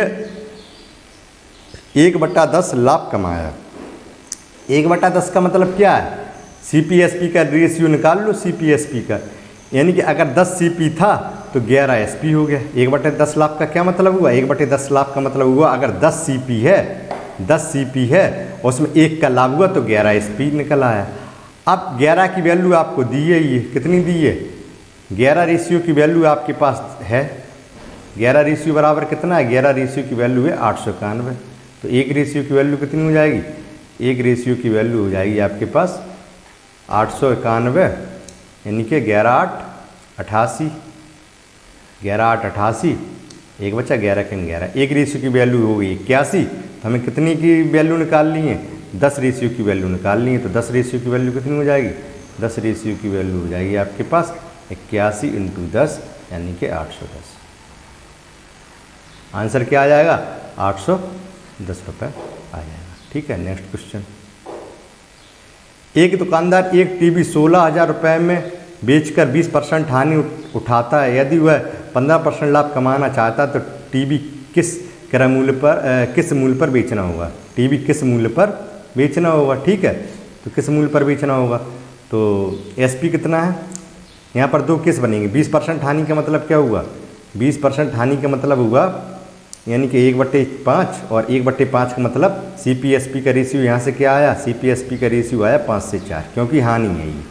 1/10 लाभ कमाया। 1/10 का मतलब क्या है, CPSP का रेशियो निकाल लो, CPSP का, यानी कि अगर 10 CP था तो 11 SP हो गया। 1/10 लाभ का क्या मतलब हुआ, 1/10 लाभ का मतलब हुआ अगर 10 CP है 10 CP है, उसमें 1 का लाभ हुआ तो 11 SP निकल आया। अब 11 की वैल्यू आपको दी है, ये कितनी दी है, 11 रेशियो की वैल्यू आपके पास है। 11 रेशियो बराबर कितना है, 11 रेशियो की वैल्यू है 891। तो 1 रेशियो की वैल्यू कितनी हो जाएगी, 1 रेशियो की वैल्यू हो जाएगी आपके पास 891, यानी कि 11 8 88, 11 8 88, एक बचा 11 के 11, 1 रेशियो की वैल्यू हो गई 81। तो हमें कितनी की वैल्यू निकालनी है, 10 रेशियो की वैल्यू निकालनी है। तो 10 रेशियो की वैल्यू कितनी हो जाएगी, 10 रेशियो की वैल्यू हो जाएगी आपके पास 81 × 10 यानी कि 810। आंसर क्या आ जाएगा, 810 रुपये आ जाएगा। ठीक है, नेक्स्ट क्वेश्चन। एक दुकानदार एक टीवी 16,000 रुपये में बेचकर 20% हानि उठाता है। यदि वह 15% लाभ कमाना चाहता है तो टीवी किस क्रय मूल्य पर किस मूल्य पर बेचना होगा, टीवी किस मूल्य पर बेचना होगा। ठीक है, तो किस मूल्य पर बेचना होगा, तो SP कितना है, यहाँ पर 2 केस बनेंगे। 20% हानि का मतलब क्या हुआ, 20% हानि का मतलब हुआ यानी कि 1/5 और 1/5 का मतलब CP/SP का रेशियो यहाँ से क्या आया, CP/SP का रेशियो आया 5 से 4, क्योंकि हानि है ये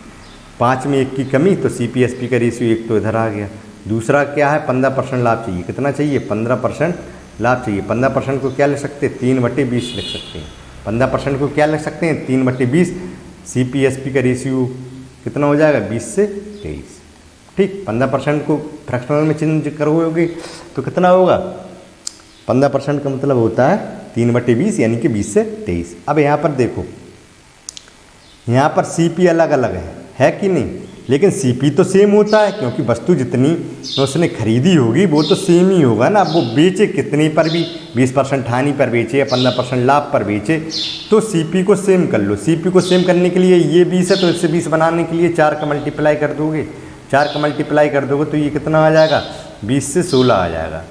5 में 1 की कमी, तो CP/SP का रेशियो 1 तो इधर आ गया। दूसरा क्या है, 15% लाभ चाहिए, कितना चाहिए, 15% लाभ चाहिए। 15% को क्या लिख सकते हैं, 3/20 लिख सकते हैं। 15% को क्या लिख सकते हैं, 3/20। CP/SP का रेशियो कितना हो जाएगा, 20 से 23। ठीक, 15% को फ्रैक्शनल में चेंज करोगे तो कितना होगा, 15% का मतलब होता है 3/20 यानी कि 20 से 23। अब यहाँ पर देखो, यहाँ पर CP अलग अलग है कि नहीं, लेकिन CP तो सेम होता है, क्योंकि वस्तु जितनी उसने खरीदी होगी वो तो सेम ही होगा ना। अब वो बेचे कितने पर भी, 20% हानि पर बेचे या 15% लाभ पर बेचे, तो CP को सेम कर लो। CP को सेम करने के लिए ये 20 है तो इससे 20 बनाने के लिए 4 का मल्टीप्लाई कर दोगे, 4 का मल्टीप्लाई कर दोगे तो ये कितना आ जाएगा, 20 से 16 आ जाएगा।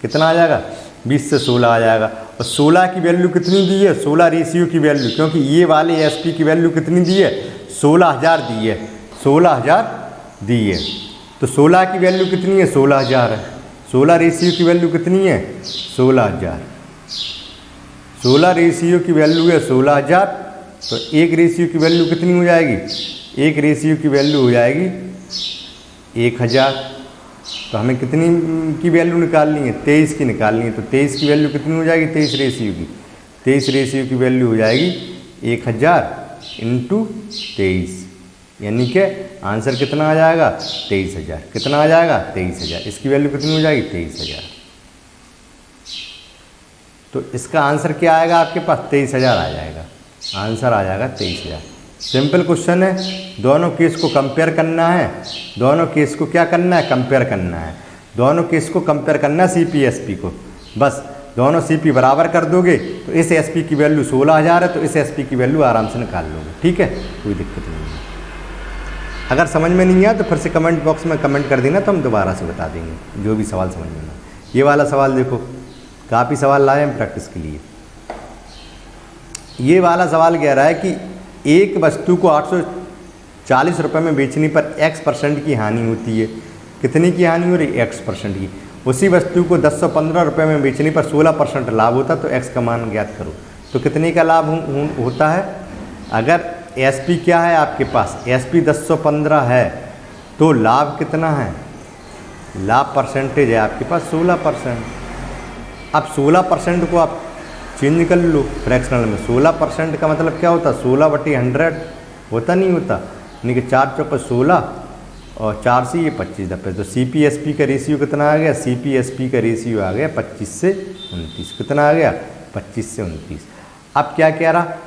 कितना आ जाएगा, 20 से 16 आ जाएगा। और 16 की वैल्यू कितनी दी है, 16 रेशियो की वैल्यू, क्योंकि ये वाले SP की वैल्यू कितनी दी है, 16,000 दी है, 16,000 दी है। तो 16 की वैल्यू कितनी है, 16,000 है। 16 रेशियो की वैल्यू कितनी है, 16,000। 16 रेशियो की वैल्यू है 16,000, तो 1 रेशियो की वैल्यू कितनी हो जाएगी, 1 रेशियो की वैल्यू हो जाएगी 1,000। तो हमें कितनी की वैल्यू निकालनी है, 23 की निकालनी है। तो 23 की वैल्यू कितनी हो जाएगी, 23 रेशियो की, 23 रेशियो की वैल्यू हो जाएगी 1,000 × 23, यानी कि आंसर कितना आ जाएगा, 23,000। कितना आ जाएगा, 23,000। इसकी वैल्यू कितनी हो जाएगी, 23,000। तो इसका आंसर क्या आएगा आपके पास, 23,000 आ जाएगा। आंसर आ जाएगा 23,000। सिंपल क्वेश्चन है, दोनों केस को कंपेयर करना है। दोनों केस को क्या करना है, कंपेयर करना है। दोनों केस को कंपेयर करना है CP/SP को। बस दोनों CP बराबर कर दोगे तो इस SP की वैल्यू 16,000 है, तो इस SP की वैल्यू आराम से निकाल लोगे। ठीक है, कोई दिक्कत नहीं है। अगर समझ में नहीं आया तो फिर से कमेंट बॉक्स में कमेंट कर देना, तो हम दोबारा से बता देंगे जो भी सवाल समझ में ना। ये वाला सवाल देखो, काफ़ी सवाल लाए हैं प्रैक्टिस के लिए। ये वाला सवाल कह रहा है कि एक वस्तु को 840 रुपये में बेचने पर X% की हानि होती है। कितनी की हानि हो रही है, X% की। उसी वस्तु को 1015 रुपये में बेचने पर 16% लाभ होता, तो X का मान ज्ञात करो। तो कितने का लाभ होता है, अगर SP क्या है आपके पास, SP 1015 है, तो लाभ कितना है, लाभ परसेंटेज है आपके पास 16%। अब 16% को आप चेंज कर लो फ्रैक्शनल में। 16% का मतलब क्या होता है, 16/100 होता नहीं होता, यानी कि 4 चौके 16 और 4 से ये 25 दफे। तो CP/SP का रेशियो कितना आ गया, CP/SP का रेशियो आ गया 25 से 29। कितना आ गया, 25 से 29। अब क्या कह रहा,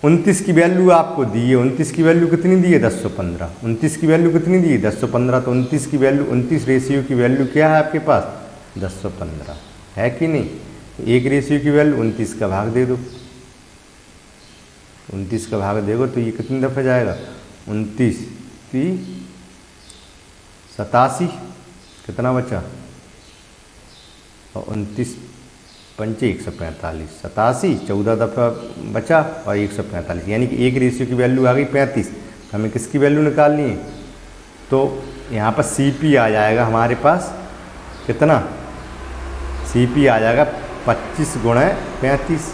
29 की वैल्यू आपको दी है। 29 की वैल्यू कितनी दी है, 1015। 29 की वैल्यू कितनी दी है, 1015। तो 29 की वैल्यू, 29 रेशियो की वैल्यू क्या है आपके पास, 1015 है कि नहीं। एक रेशियो की वैल्यू 29 का भाग दे दो, 29 का भाग देगो तो ये कितनी दफ़े जाएगा, 29 3 87, कितना बचा, और 29 पंचे 145, 87 14 दफ़ा बचा और 145, यानी कि एक रेशियो की वैल्यू आ गई 35। हमें किसकी वैल्यू निकालनी है, तो यहाँ पर CP आ जाएगा हमारे पास कितना, CP आ जाएगा 25 × 35,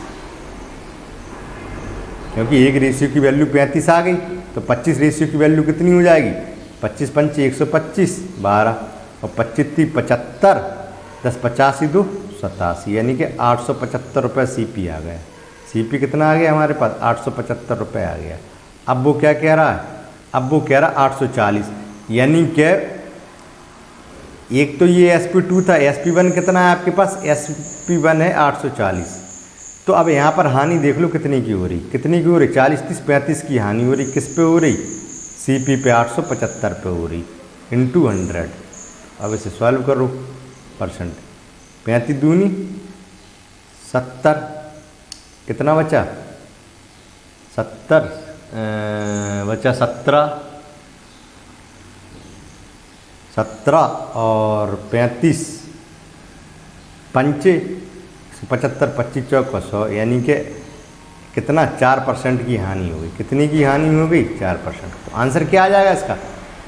क्योंकि एक रेशियो की वैल्यू 35 आ गई, तो 25 रेशियो की वैल्यू कितनी हो जाएगी? 25 पंचे 125 12 और 25 3 75 10 85 2 87, यानी कि 875 रुपये CP आ गया। CP कितना आ गया हमारे पास? 875 रुपये आ गया। अब वो क्या कह रहा है? अब वो कह रहा 840, यानी कि एक तो ये SP2 था, SP1 कितना है आपके पास? SP1 है 840। तो अब यहाँ पर हानि देख लो कितनी की हो रही, कितनी की हो रही? 40 30 35 की हानि हो रही। किस पे हो रही? CP पे 875 पे हो रही, इंटू 100। अब इसे सॉल्व करो परसेंट। 35 दूनी 70, कितना बचा? 70 बचा 17 और 35 पंचे 75 25 चौक 100, यानी कि कितना? 4% की हानि हो गई। कितनी की हानि हो गई? 4%। तो आंसर क्या आ जाएगा इसका?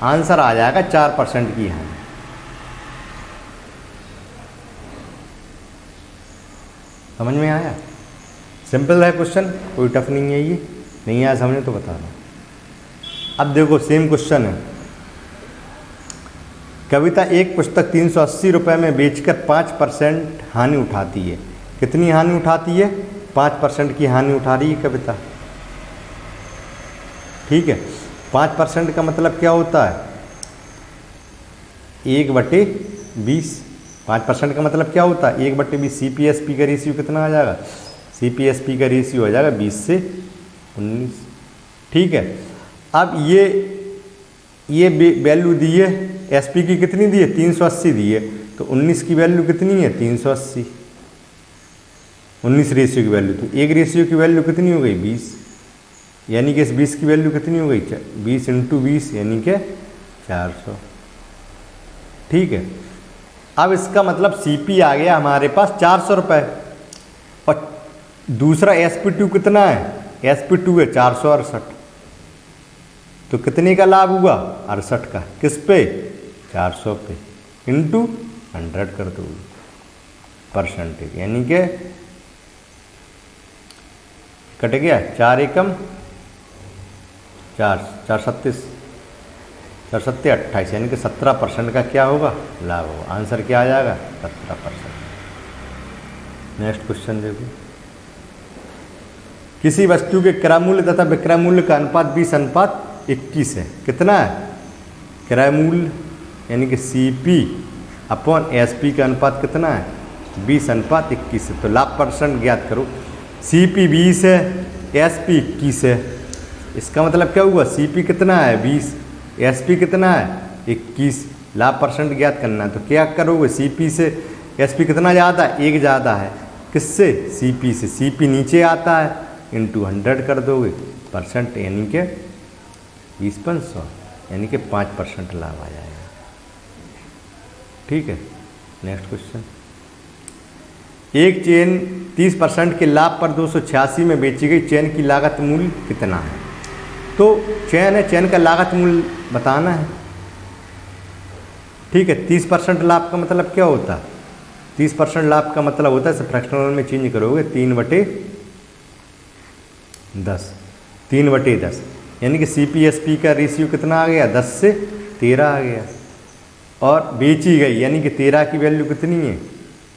आंसर आ जाएगा 4% की हानि। समझ में आया? सिंपल है क्वेश्चन, कोई टफ नहीं है। ये नहीं आया समझ तो बता दो। अब देखो सेम क्वेश्चन है। कविता एक पुस्तक 380 रुपये में बेचकर 5% हानि उठाती है। कितनी हानि उठाती है? 5% की हानि उठा रही है कविता। ठीक है, 5% का मतलब क्या होता है? 1/20। 5% का मतलब क्या होता है? 1/20। CP/SP का रेशियो कितना आ जाएगा? CP/SP का रेशियो हो जाएगा 20 से 19। ठीक है, अब ये वैल्यू दी है, SP की कितनी दी है? 380 दी है, तो 19 की वैल्यू कितनी है? 380। 19 रेशियो की वैल्यू, तो एक रेशियो की वैल्यू कितनी हो गई? 20, यानी कि इस 20 की वैल्यू कितनी हो गई? 20 × 20 यानी कि 400। ठीक है, अब इसका मतलब CP आ गया हमारे पास 400 रुपये, और दूसरा SP2 कितना है? SP2 है 468। तो कितने का लाभ हुआ? 68 का। किस पे? 400 पे, इंटू 100 कर दो परसेंटेज, यानी कि कट गया 4 एकम 4 4 37 4 7 28, यानी कि 17% का क्या होगा? लाभ होगा। आंसर क्या आ जाएगा? 17%। नेक्स्ट क्वेश्चन देखो। किसी वस्तु के क्रय मूल्य तथा विक्रय मूल्य का अनुपात 20:21 है। कितना है? क्रय मूल्य यानी कि CP/SP का अनुपात कितना है? 20:21 है। तो लाभ परसेंट ज्ञात करो। CP 20 है, SP 21 है। इसका मतलब क्या हुआ? CP कितना है? 20, SP कितना है? 21। लाभ परसेंट ज्ञात करना है, तो क्या करोगे? CP से SP कितना ज़्यादा है? 1 ज़्यादा है। किससे? CP से। CP नीचे आता है, इंटू 100 कर दोगे परसेंट, यानी कि 20/100, यानी कि 5% लाभ आ जाएगा। ठीक है, नेक्स्ट क्वेश्चन। एक चेन 30% के लाभ पर 286 में बेची गई चेन की लागत मूल्य कितना है? तो चेन है, चेन का लागत मूल्य बताना है। ठीक है, 30% लाभ का मतलब क्या होता है? 30% लाभ का मतलब होता है, फ्रैक्शनल में चेंज करोगे 3/10, 3/10, यानी कि CP/SP का रेशियो कितना आ गया? 10 से 13 आ गया। और बेची गई यानी कि 13 की वैल्यू कितनी है?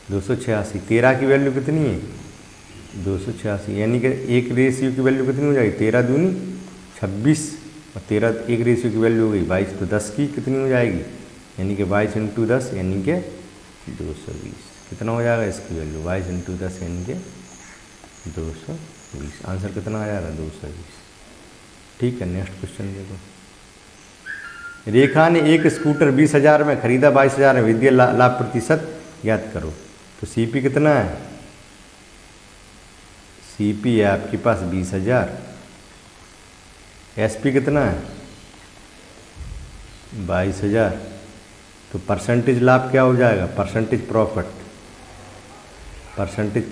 286। 13 की वैल्यू कितनी है? 286, यानी कि एक रेशियो की वैल्यू कितनी हो जाएगी? 13 दूनी 26, और 13 एक रेशियो की वैल्यू हो गई 22, तो 10 की कितनी हो जाएगी? यानी कि 22 × 10 यानी कि 220। कितना हो जाएगा इसकी वैल्यू? 22 × 10 यानी कि 220। आंसर कितना आ जाएगा? 220। ठीक है, नेक्स्ट क्वेश्चन देखो। रेखा ने एक स्कूटर 20,000 में खरीदा, 22,000 में वित्तीय लाभ प्रतिशत ज्ञात करो। तो CP कितना है? CP है आपके पास 20,000। SP कितना है? 22,000। तो परसेंटेज लाभ क्या हो जाएगा? परसेंटेज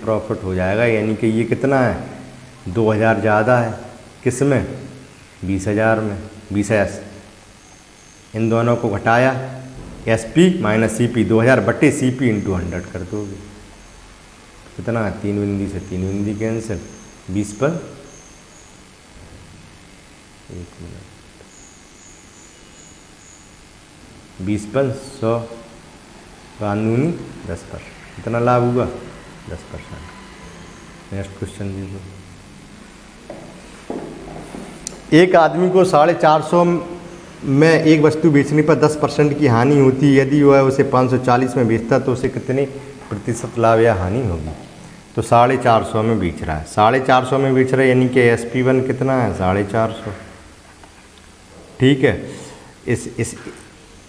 प्रॉफिट हो जाएगा, यानी कि ये कितना है? 2,000 ज़्यादा है। किस में? 20,000 में। 20,000 इन दोनों को घटाया, SP - CP 2000/CP × 100 कर दोगे। कितना है? 3 बिंदी से 3 बिंदी कैंसिल, 20 पर एक मिनट, 20/100 कानूनी 10%, कितना लाभ हुआ 10%। नेक्स्ट क्वेश्चन दीजिए। एक आदमी को 450 में एक वस्तु बेचने पर 10% की हानि होती है। यदि वह उसे 540 में बेचता तो उसे कितने प्रतिशत लाभ या हानि होगी। तो 450 में बेच रहा है, 450 में बेच रहा है, यानी कि SP1 कितना है 450। ठीक है,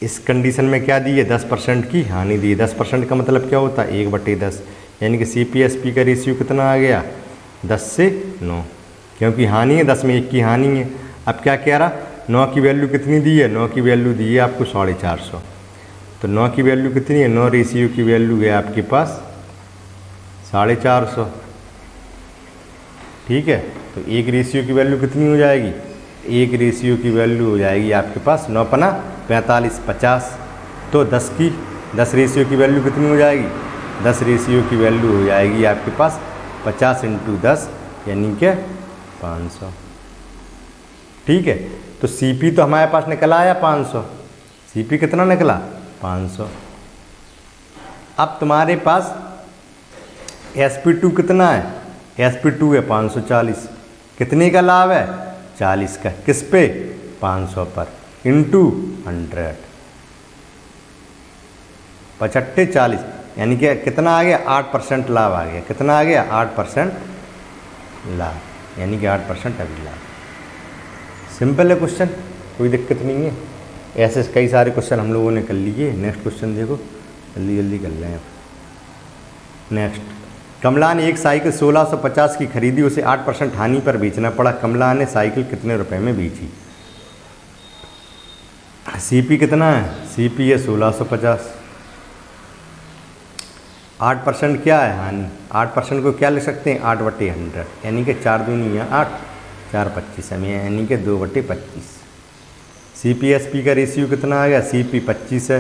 इस कंडीशन में क्या दी है 10% की हानि दी है। 10% का मतलब क्या होता है 1/10, यानी कि CP/SP का रेशियो कितना आ गया 10 से 9, क्योंकि हानि है 10 में 1 की हानि है। अब क्या कह रहा 9 की वैल्यू कितनी दी है, 9 की वैल्यू दी है आपको 450। तो 9 की वैल्यू कितनी है, 9 रेशियो की वैल्यू है आपके पास 450। ठीक है, तो 1 रेशियो की वैल्यू कितनी हो जाएगी, 1 रेशियो की वैल्यू हो जाएगी आपके पास 9×5 45 50। तो 10 रेशियो की वैल्यू कितनी हो जाएगी, 10 रेशियो की वैल्यू हो जाएगी आपके पास 50 × 10 यानी कि 500। ठीक है, तो CP तो हमारे पास निकला आया 500, CP कितना निकला 500। अब तुम्हारे पास SP2 कितना है, SP2 है 540, कितने का लाभ है 40 का, किस पे 500 पर इंटू 100, 55 40, यानी कि कितना आ गया 8% लाभ आ गया। कितना आ गया 8% लाभ, यानी कि 8% अभी लाभ। सिंपल है क्वेश्चन, कोई दिक्कत नहीं है। ऐसे कई सारे क्वेश्चन हम लोगों ने कर लिए। नेक्स्ट क्वेश्चन देखो, जल्दी जल्दी कर लें आप। नेक्स्ट, कमला ने एक साइकिल 1650 की खरीदी, उसे 8% हानि पर बेचना पड़ा। कमला ने साइकिल कितने रुपए में बेची। CP कितना है, CP है 1650, 8% क्या है हानि, 8% को क्या लिख सकते हैं 8/100, यानी कि 4 दूनी 8, 4 25 हमें, यानी कि 2/25। CP/SP का रेशियो कितना आ गया, CP 25 है,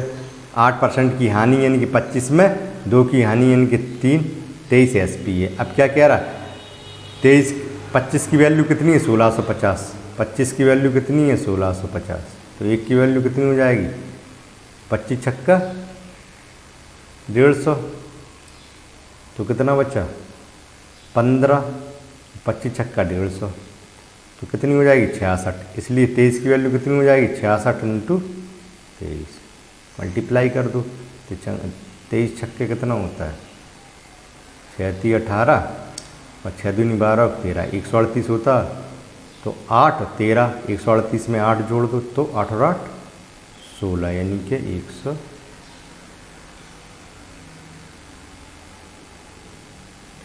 8% की हानि यानी कि 25 में 2 की हानि यानी कि 3, 23 SP है। अब क्या कह रहा 25 की वैल्यू कितनी है 1650, 25 की वैल्यू कितनी है 1650, तो 1 की वैल्यू कितनी हो जाएगी 25 छक्का 150, तो कितना बचा 15, 25 छक्का 150, तो कितनी हो जाएगी 66। इसलिए 23 की वैल्यू कितनी हो जाएगी 66 × 23, मल्टीप्लाई कर दो। तो 23 छक्के कितना होता है 36 18 और 6 दूनी 12 और 13, 138 होता। तो 8 13, 138 में 8 जोड़ दो तो 8 और 8 16, यानी कि 100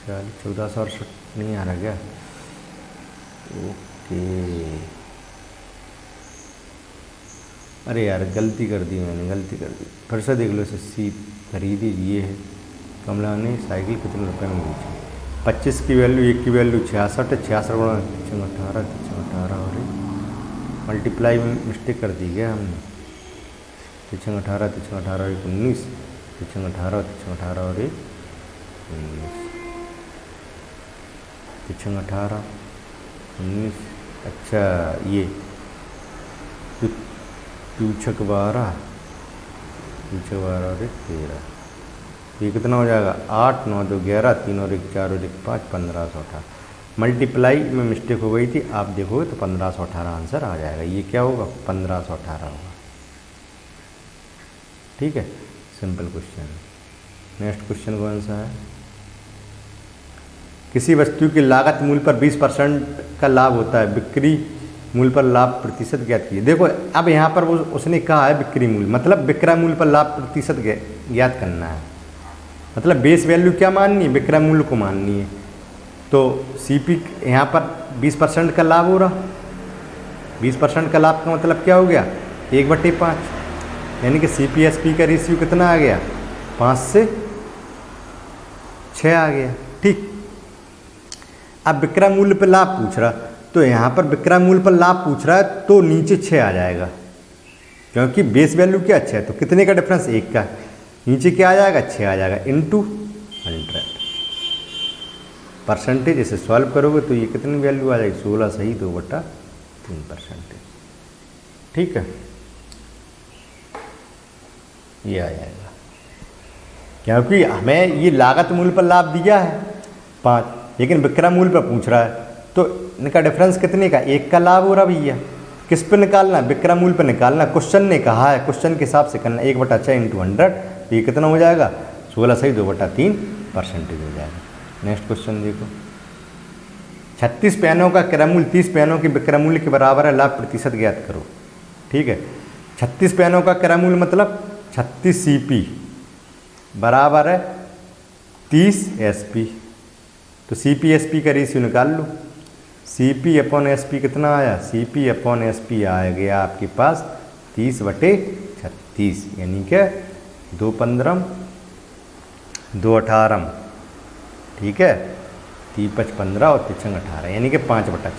1468 नहीं आ रहा क्या। ओके, अरे यार गलती कर दी मैंने, गलती कर दी, फिर से देख लो। इसे खरीदी ये है, कमला ने साइकिल कितने रुपए में बेची। 25 की वैल्यू 1 की वैल्यू 66 है, 66 × 18 18 और मल्टीप्लाई में मिस्टेक कर दी गया हमने। 18 18 और 19, 18 18 और 19, 18 19, अच्छा ये 2 छक 12 और 13, ये कितना हो जाएगा 8 9 2 11, 3 और 1 4 और 1 5, 1518। मल्टीप्लाई में मिस्टेक हो गई थी, आप देखोगे तो 1518 आंसर आ जाएगा। ये क्या होगा 1518 होगा। ठीक है, सिंपल क्वेश्चन। नेक्स्ट क्वेश्चन कौन सा है, किसी वस्तु की लागत मूल्य पर 20% का लाभ होता है, बिक्री मूल्य पर लाभ प्रतिशत ज्ञात कीजिए। देखो अब यहाँ पर वो उसने कहा है बिक्री मूल्य, मतलब विक्रय मूल्य पर लाभ प्रतिशत ज्ञात करना है। मतलब बेस वैल्यू क्या माननी है, विक्रय मूल्य को माननी है। तो CP यहाँ पर 20% का लाभ हो रहा, 20% का लाभ का मतलब क्या हो गया 1/5, यानी कि CP/SP का रेशियो कितना आ गया 5 से 6 आ गया। ठीक, अब विक्रय मूल्य पर लाभ पूछ रहा, तो यहाँ पर विक्रय मूल्य पर लाभ पूछ रहा है तो नीचे 6 आ जाएगा, क्योंकि बेस वैल्यू क्या 6 है, तो कितने का डिफरेंस 1 का, नीचे क्या आ जाएगा 6 आ जाएगा इंटू 100 परसेंटेज। इसे सॉल्व करोगे तो ये कितनी वैल्यू आ जाएगी 16 सही 2/5। 3%। ठीक है, ये आ जाएगा, क्योंकि हमें ये लागत मूल्य पर लाभ दिया है 5, लेकिन विक्रय मूल्य पर पूछ रहा है, तो इनका डिफरेंस कितने का, 1 का लाभ हो रहा भैया। किस पे निकालना, विक्रय मूल्य पर निकालना। क्वेश्चन ने कहा है, क्वेश्चन के हिसाब से करना, 1/6 × 100, ये कितना हो जाएगा, 16 सही 2/3% हो जाएगा। नेक्स्ट क्वेश्चन देखो, 36 पेनों का क्रय मूल्य 30 पेनों के विक्रय मूल्य के बराबर है, लाभ प्रतिशत ज्ञात करो। ठीक है, 36 पेनों का क्रय मूल्य मतलब 36 CP बराबर है 30 SP, तो CP/SP का रेशियो निकाल लो। CP/SP कितना आया, CP/SP आ गया आपके पास 30/36, यानी कि 2/15 2/18, ठीक है, 3×5 15 और 3×6 18, यानी कि 5/6।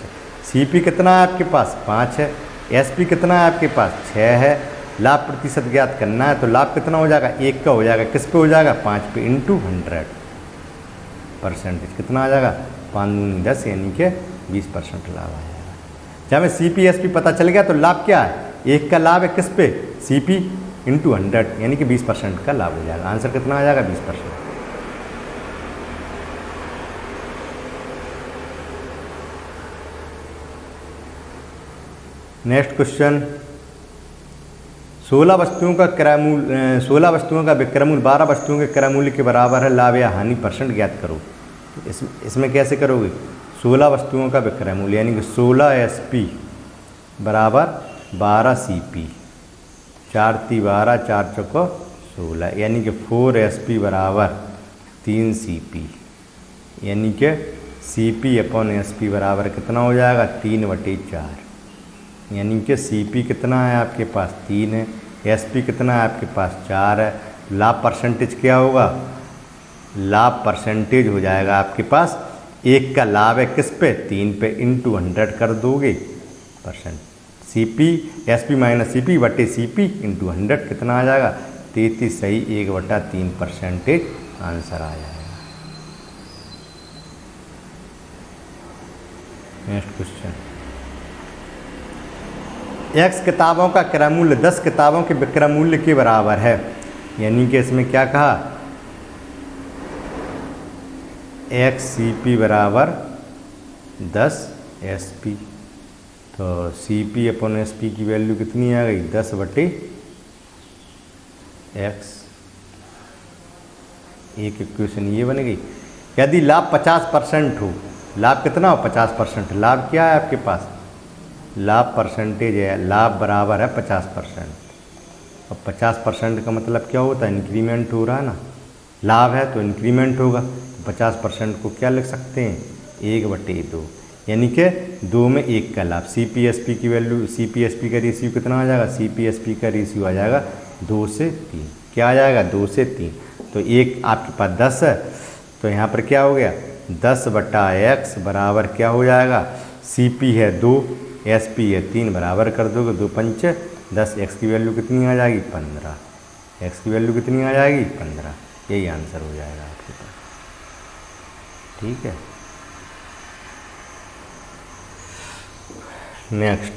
CP कितना है आपके पास, 5 है। SP कितना है आपके पास, 6 है। लाभ प्रतिशत ज्ञात करना है, तो लाभ कितना हो जाएगा, 1 का हो जाएगा। किस पे हो जाएगा, 5 पे × 100%, कितना आ जाएगा, 5 दूनी 10, यानी कि 20% लाभ आ जाएगा। जब हमें CP/SP पता चल गया, तो लाभ क्या है, 1 का लाभ है किस पे, CP × 100, यानी कि 20% का लाभ हो जाएगा। आंसर कितना आ जाएगा, 20%। नेक्स्ट क्वेश्चन, 16 वस्तुओं का क्रय मूल्य 16 वस्तुओं का विक्रय मूल्य 12 वस्तुओं के क्रय मूल्य के बराबर है, लाभ या हानि % ज्ञात करो। इसमें कैसे करोगे, 16 वस्तुओं का विक्रय मूल्य यानी कि 16 SP बराबर 12 CP, 4 × 12 4 × 16, यानी कि 4 SP बराबर 3 CP, यानी कि CP/SP बराबर कितना हो जाएगा, 3/4, यानी कि CP कितना है आपके पास, 3 है। SP कितना है आपके पास, 4 है। लाभ परसेंटेज क्या होगा, लाभ परसेंटेज हो जाएगा आपके पास, 1 का लाभ है किस पे, 3 पे × 100 कर दोगे %। CP/SP - CP/CP × 100 कितना आ जाएगा, 33 सही 1/3% आंसर आ जाएगा। नेक्स्ट क्वेश्चन, X किताबों का क्रय मूल्य 10 किताबों के विक्रय मूल्य के बराबर है, यानी कि इसमें क्या कहा, X CP बराबर 10 SP, तो CP/SP की वैल्यू कितनी आ गई, 10/X। एक इक्वेशन ये बन गई। यदि लाभ 50% हो, लाभ कितना हो, 50%, लाभ क्या है आपके पास, लाभ परसेंटेज है, लाभ बराबर है 50%। अब 50% का मतलब क्या होता है, इंक्रीमेंट हो रहा है ना, लाभ है तो इंक्रीमेंट होगा, तो 50% को क्या लिख सकते हैं, 1/2, यानी कि 2 में 1 का लाभ। CP/SP की वैल्यू, CP/SP का रेशियो कितना आ जाएगा, CP/SP का रेशियो आ जाएगा 2 से 3, क्या आ जाएगा, 2 से 3, तो एक आपके पास 10 है, तो यहाँ पर क्या हो गया, 10/X बराबर क्या हो जाएगा, CP है 2, SP है 3, बराबर कर दोगे 2 × 5 10, X की वैल्यू कितनी आ जाएगी, 15, X की वैल्यू कितनी आ जाएगी, 15, यही आंसर हो जाएगा आपके पास। ठीक है, नेक्स्ट,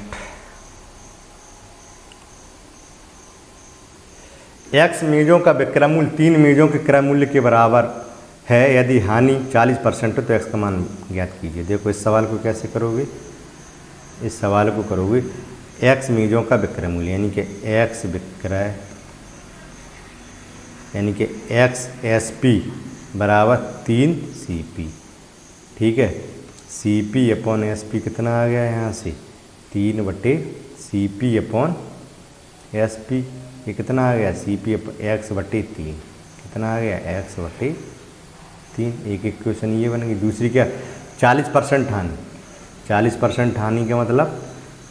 X मेजों का विक्रय मूल्य 3 मेजों के क्रय मूल्य के बराबर है, यदि हानि 40% है तो X का मान ज्ञात कीजिए। देखो इस सवाल को कैसे करोगे, इस सवाल को करोगे, X मेजों का विक्रय मूल्य यानी कि X विक्रय यानी कि X SP बराबर 3 CP, ठीक है। CP/SP कितना आ गया यहाँ से, 3/CP/SP, ये कितना आ गया, CP/X/3, कितना आ गया, X/3। एक इक्वेशन ये बन गई। दूसरी क्या, 40% हानि, 40% हानि का मतलब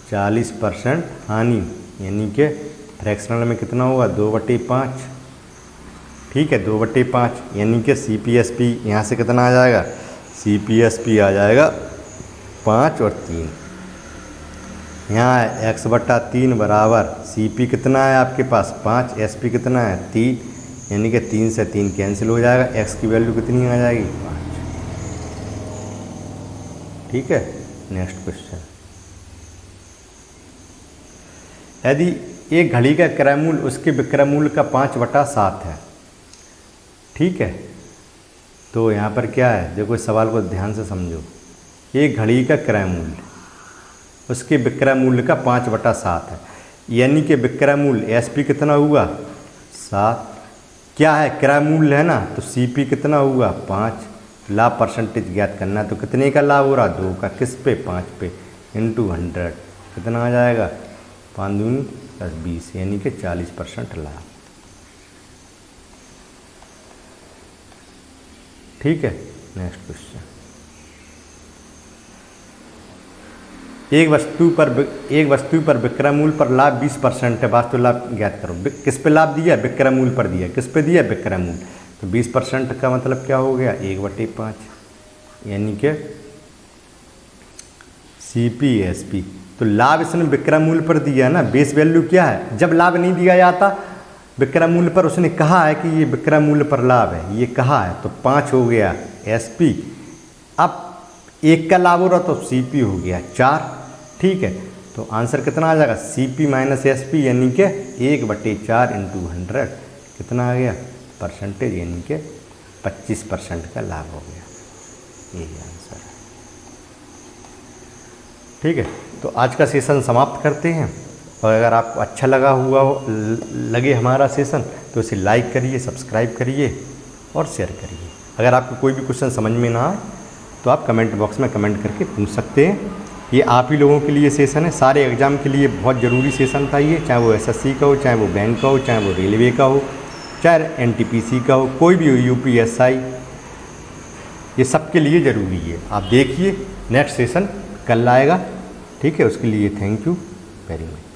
40% हानि यानी कि फ्रैक्शनल में कितना होगा, 2/5, ठीक है, 2/5, यानी कि CP/SP यहाँ से कितना आ जाएगा, CP/SP आ जाएगा 5 और 3, यहाँ है X/3 बराबर CP कितना है आपके पास 5, SP कितना है 3, यानी कि 3 से 3 कैंसिल हो जाएगा, X की वैल्यू कितनी आ जाएगी 5। ठीक है, नेक्स्ट क्वेश्चन, यदि एक घड़ी का क्रय मूल्य उसके विक्रय मूल्य का 5/7 है, ठीक है, तो यहाँ पर क्या है, देखो इस सवाल को ध्यान से समझो। एक घड़ी का क्रय मूल्य उसके विक्रय मूल्य का 5/7 है, यानी कि विक्रय मूल्य SP कितना हुआ 7, क्या है क्रय मूल्य है ना, तो CP कितना हुआ 5। लाभ परसेंटेज ज्ञात करना है, तो कितने का लाभ हो रहा 2 का, किस पे 5 पे, इंटू 100 कितना आ जाएगा 5 दूनी 20, यानी कि 40% लाभ। ठीक है, नेक्स्ट क्वेश्चन। एक वस्तु पर विक्रय मूल्य पर लाभ 20% है, वास्तव लाभ ज्ञात करो। किस पे लाभ दिया, विक्रय मूल्य पर दिया, किस पे दिया विक्रय मूल्य, तो 20% का मतलब क्या हो गया 1/5, यानी कि CP SP। तो लाभ इसने विक्रय मूल्य पर दिया ना, बेस वैल्यू क्या है, जब लाभ नहीं दिया जाता विक्रय मूल्य पर, उसने कहा है कि ये विक्रय मूल्य पर लाभ है, ये कहा है, तो 5 हो गया SP। अब 1 का लाभ हो रहा तो CP हो गया 4, ठीक है, तो आंसर कितना आ जाएगा CP माइनस SP, यानी कि 1/4 इंटू 100 कितना आ गया परसेंटेज, यानी कि 25% का लाभ हो गया, यही आंसर है। ठीक है, तो आज का सेशन समाप्त करते हैं, और अगर आपको अच्छा लगे हमारा सेशन तो इसे लाइक करिए, सब्सक्राइब करिए और शेयर करिए। अगर आपको कोई भी क्वेश्चन समझ में ना आए तो आप कमेंट बॉक्स में कमेंट करके पूछ सकते हैं। ये आप ही लोगों के लिए सेशन है, सारे एग्ज़ाम के लिए बहुत ज़रूरी सेशन था ये, चाहे वो SSC का हो, चाहे वो बैंक का हो, चाहे वो रेलवे का हो, चाहे NTPC का हो, कोई भी हो, UPSI, ये सब के लिए ज़रूरी है। आप देखिए नेक्स्ट सेशन कल आएगा, ठीक है, उसके लिए थैंक यू वेरी मच।